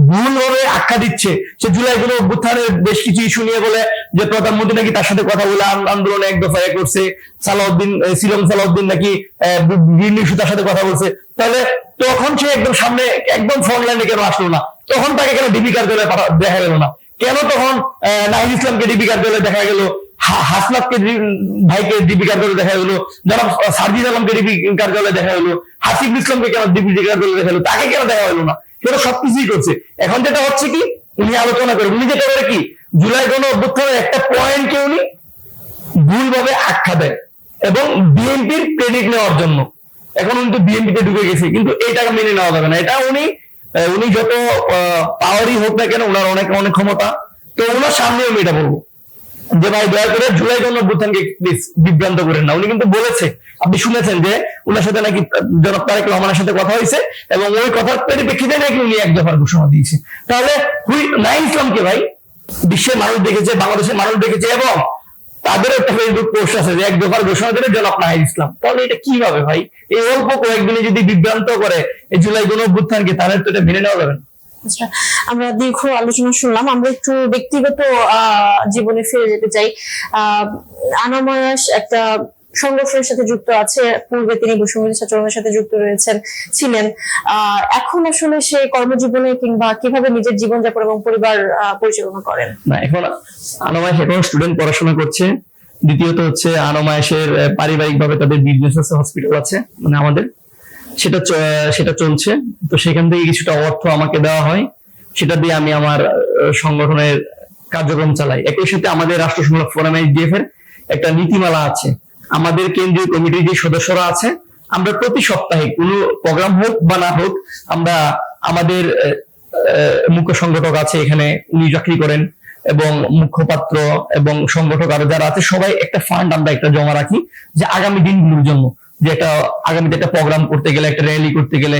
ভুলভাবে আখ্যা দিচ্ছে। সে জুলাই গণঅভ্যুত্থানের বেশ কিছু ইস্যু নিয়ে বলে যে প্রধানমন্ত্রী নাকি তার সাথে কথা বলে আন্দোলনে এক দফা করছে, সিলম সালাউদ্দিন নাকি বিভিন্ন ইস্যু তার সাথে কথা বলছে। তাহলে তখন সে একদম সামনে, একদম ফ্রন্ট লাইনে কেন আসলো না? তখন তাকে কেন ডিবি কার্যালয়ে দেখা গেল না? কেন তখন নাহিদ ইসলামকে ডিবি কার্যালয়ে দেখা গেল, হাসনাতকে ভাইকে ডিবি কার্যালয়ে দেখা গেল, যারা সার্জিদ আলমকে ডিবি কার্যালয়ে দেখা গেল, হাসিফ ইসলামকে কেন ডিবি কার্যালয়ে দেখা গেল, তাকে কেন দেখা হলো না? সেটা সবকিছুই করছে। এখন যেটা হচ্ছে কি, উনি আলোচনা করে, উনি যেটা করে কি, জুলাই গণঅভ্যুত্থানের একটা পয়েন্টকে উনি ভুলভাবে আখ্যা দেয় এবং বিএনপির ক্রেডিট নেওয়ার জন্য। এখন উনি তো বিএনপিতে ঢুকে গেছে, কিন্তু এইটাকে মেনে নেওয়া যাবে না। এটা উনি যত পাওয়ারই হোক না কেন, ওনার অনেক অনেক ক্ষমতা। তো ওনার সামনে আমি এটা বলবো যে ভাই, দয়া করে জুলাই গণঅভ্যুত্থানকে বিভ্রান্ত করেন না। উনি কিন্তু বলেছে, আপনি শুনেছেন যে উনার সাথে নাকি জনাব তারেক রহমানের সাথে কথা হয়েছে এবং ওই কথার পরিপ্রেক্ষিতে নাকি উনি এক দফার ঘোষণা দিয়েছে। তাহলে নাহিদ ইসলামকে ভাই বিশ্বের মানুষ দেখেছে, বাংলাদেশের মানুষ দেখেছে, এবং তাদের একটা ফেসবুক পোস্ট আছে যে এক দফার ঘোষণা দেবে জনাব নাহিদ ইসলাম। তাহলে এটা কিভাবে ভাই? এই অল্প কয়েকদিনে যদি বিভ্রান্ত করে এই জুলাই গণঅভ্যুত্থানকে, তাহলে তো এটা মেনে নেওয়া যাবে না। আচ্ছা, আমরা দীর্ঘ আলোচনা শুনলাম। আমরা একটু ব্যক্তিগত জীবনে ফিরে যেতে চাই। আনাময়াস একটা সংগঠনের সাথে যুক্ত আছে, পূর্বে তিনি বৈষম্য ছাত্রদের সাথে যুক্ত ছিলেন। এখন আসলে সে কর্মজীবনে কিংবা কিভাবে নিজের জীবনযাপন এবং পরিবার পরিচালনা করেন? না, এখন আনাময়াস এখন স্টুডেন্ট পড়াশোনা করছে। দ্বিতীয়ত হচ্ছে আনাময়াসের পারিবারিক ভাবে তাদের বিজনেস আছে, হসপিটাল আছে, মানে আমাদের সেটা চলছে। তো সেখান থেকে কিছুটা অর্থ আমাকে দেওয়া হয়, সেটা দিয়ে আমি আমার সংগঠনের কার্যক্রম চালাই। একই সাথে আমাদের রাষ্ট্র সংগ্রাম ফোরাম SDF এর একটা নীতিমালা আছে। আমাদের কেন্দ্রীয় কমিটির যে সদস্যরা আছে, আমরা প্রতি সপ্তাহে কোনো প্রোগ্রাম হোক বা না হোক, আমরা আমাদের মুখ্য সংগঠক আছে এখানে, উনি চাকরি করেন, এবং মুখপাত্র এবং সংগঠক আরো যারা আছে, সবাই একটা ফান্ড আমরা একটা জমা রাখি যে আগামী দিনগুলোর জন্য, যে একটা আগামীতে একটা প্রোগ্রাম করতে গেলে, একটা র্যালি করতে গেলে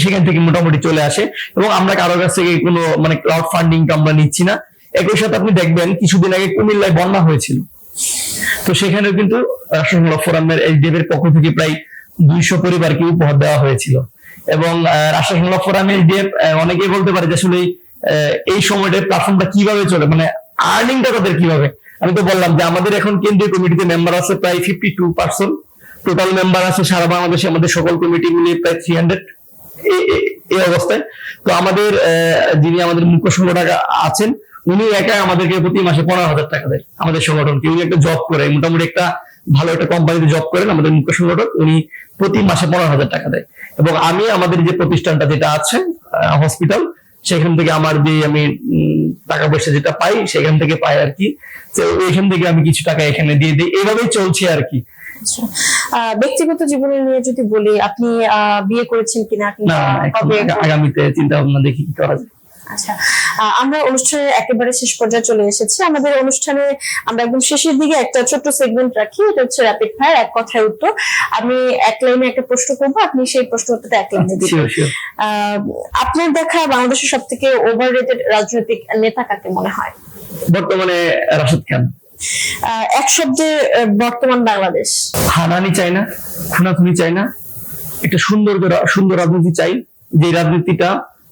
সেখান থেকে মোটামুটি চলে আসে। এবং আমরা কারোর কাছ থেকে কোনো মানে ক্রাউড ফান্ডিং আমরা নিচ্ছি না। একই সাথে আপনি দেখবেন কিছুদিন আগে কুমিল্লায় বন্যা হয়েছিল, তো সেখানে কিন্তু রাষ্ট্র সংগ্রাম ফোরামের SDF এর পক্ষ থেকে প্রায় 200 পরিবারকে উপহার দেওয়া হয়েছিল। এবং রাষ্ট্র সংগ্রাম ফোরাম SDF অনেকেই বলতে পারে যে আসলে এই সময়টা প্ল্যাটফর্মটা কিভাবে চলে, মানে আর্নিংটা তাদের কিভাবে। আমি তো বললাম যে আমাদের এখন কেন্দ্রীয় কমিটিতে মেম্বার আছে প্রায় 52%, টোটাল মেম্বার আছে সারা বাংলাদেশে আমাদের সকল কমিটি মিলিয়ে প্রায় 300 এই অবস্থায়। তো আমাদের যিনি আমাদের মুখ্য সংগঠক আছেন, উনি একা আমাদেরকে প্রতি মাসে 15,000 টাকা দেয় আমাদের সংগঠনকে। উনি একটা জব করে, মোটামুটি একটা ভালো একটা কোম্পানিতে জব করেন আমাদের মুখ্য সংগঠক, উনি প্রতি মাসে 15,000 টাকা দেয়। এবং আমি আমাদের যে প্রতিষ্ঠানটা যেটা আছে হসপিটাল, সেখান থেকে আমার যে আমি টাকা পয়সা যেটা পাই সেখান থেকে পাই আর কি। তো ওইখান থেকে আমি কিছু টাকা এখানে দিয়ে দিই, এইভাবেই চলছে আর কি। আচ্ছা, ব্যক্তিগত জীবনে নিয়ে যদি বলি, আপনি বিয়ে করেছেন কিনা, আপনি না, এখন কবে? আগামীতে চিন্তা ভাবনা দেখি কি করা যায়। আচ্ছা, আমরা অনুষ্ঠানের একেবারে শেষ পর্যায়ে চলে এসেছি। আমাদের অনুষ্ঠানে আমরা একদম শেষের দিকে একটা ছোট্ট সেগমেন্ট রাখি, এটা হচ্ছে র্যাপিড ফায়ার, এক কথায় উত্তর। আমি এক লাইনে একটা প্রশ্ন করবো, আপনি সেই প্রশ্ন উত্তরটা এক লাইনে দিবেন। Sure, sure. আপনার দেখা বাংলাদেশের সব থেকে ওভাররেটেড রাজনৈতিক নেতা কাকে মনে হয়? বর্তমানে রাশেদ খান। এক শব্দে বর্তমান বাংলাদেশ। হানানি চাই না, খুনাখুনি চাই না, একটা সুন্দর রাজনীতি চাই, যে রাজনীতিটা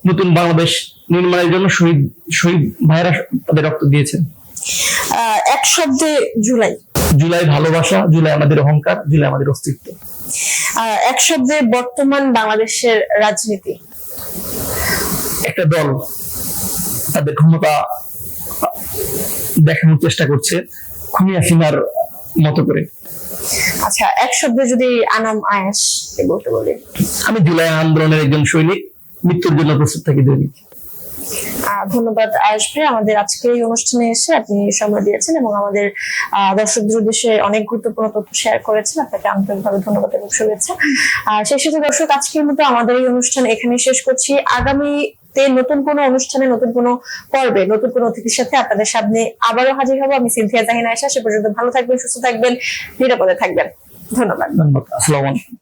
নতুন বাংলাদেশ নির্মাণের জন্য শহীদ শহীদ ভাইরা তাদের রক্ত দিয়েছেন। এক শব্দে জুলাই। জুলাই ভালোবাসা, জুলাই আমাদের অহংকার, জুলাই আমাদের অস্তিত্ব। এক শব্দে বর্তমান বাংলাদেশের রাজনীতি। একটা দল তাদের ক্ষমতা দেখানোর চেষ্টা করছে খুনি হাসিনার মতো করে। আচ্ছা, এক শব্দে যদি আনাম আয়াস বলতে বলি? আমি জুলাই আন্দোলনের একজন সৈনিক, মৃত্যুর জন্য প্রস্তুত থাকি দৈনিক। ধন্যবাদ আয়েশ ভাই, আমাদের আজকের এই অনুষ্ঠানে এসে আপনি সময় দিয়েছেন এবং আমাদের দর্শকদের উদ্দেশ্যে অনেক গুরুত্বপূর্ণ তথ্য শেয়ার করেছেন। আপনাকে আন্তরিকভাবে ধন্যবাদ এবং শুভেচ্ছা। সেই সাথে দর্শক, আজকের মতো আমাদের এই অনুষ্ঠান এখানে শেষ করছি। আগামীতে নতুন কোনো অনুষ্ঠানে, নতুন কোনো পর্বে, নতুন কোনো অতিথির সাথে আপনাদের সামনে আবারও হাজির হবো। আমি সিনথিয়া জাহিন আয়েশা। সে পর্যন্ত ভালো থাকবেন, সুস্থ থাকবেন, নিরাপদে থাকবেন। ধন্যবাদ। আসসালামু আলাইকুম।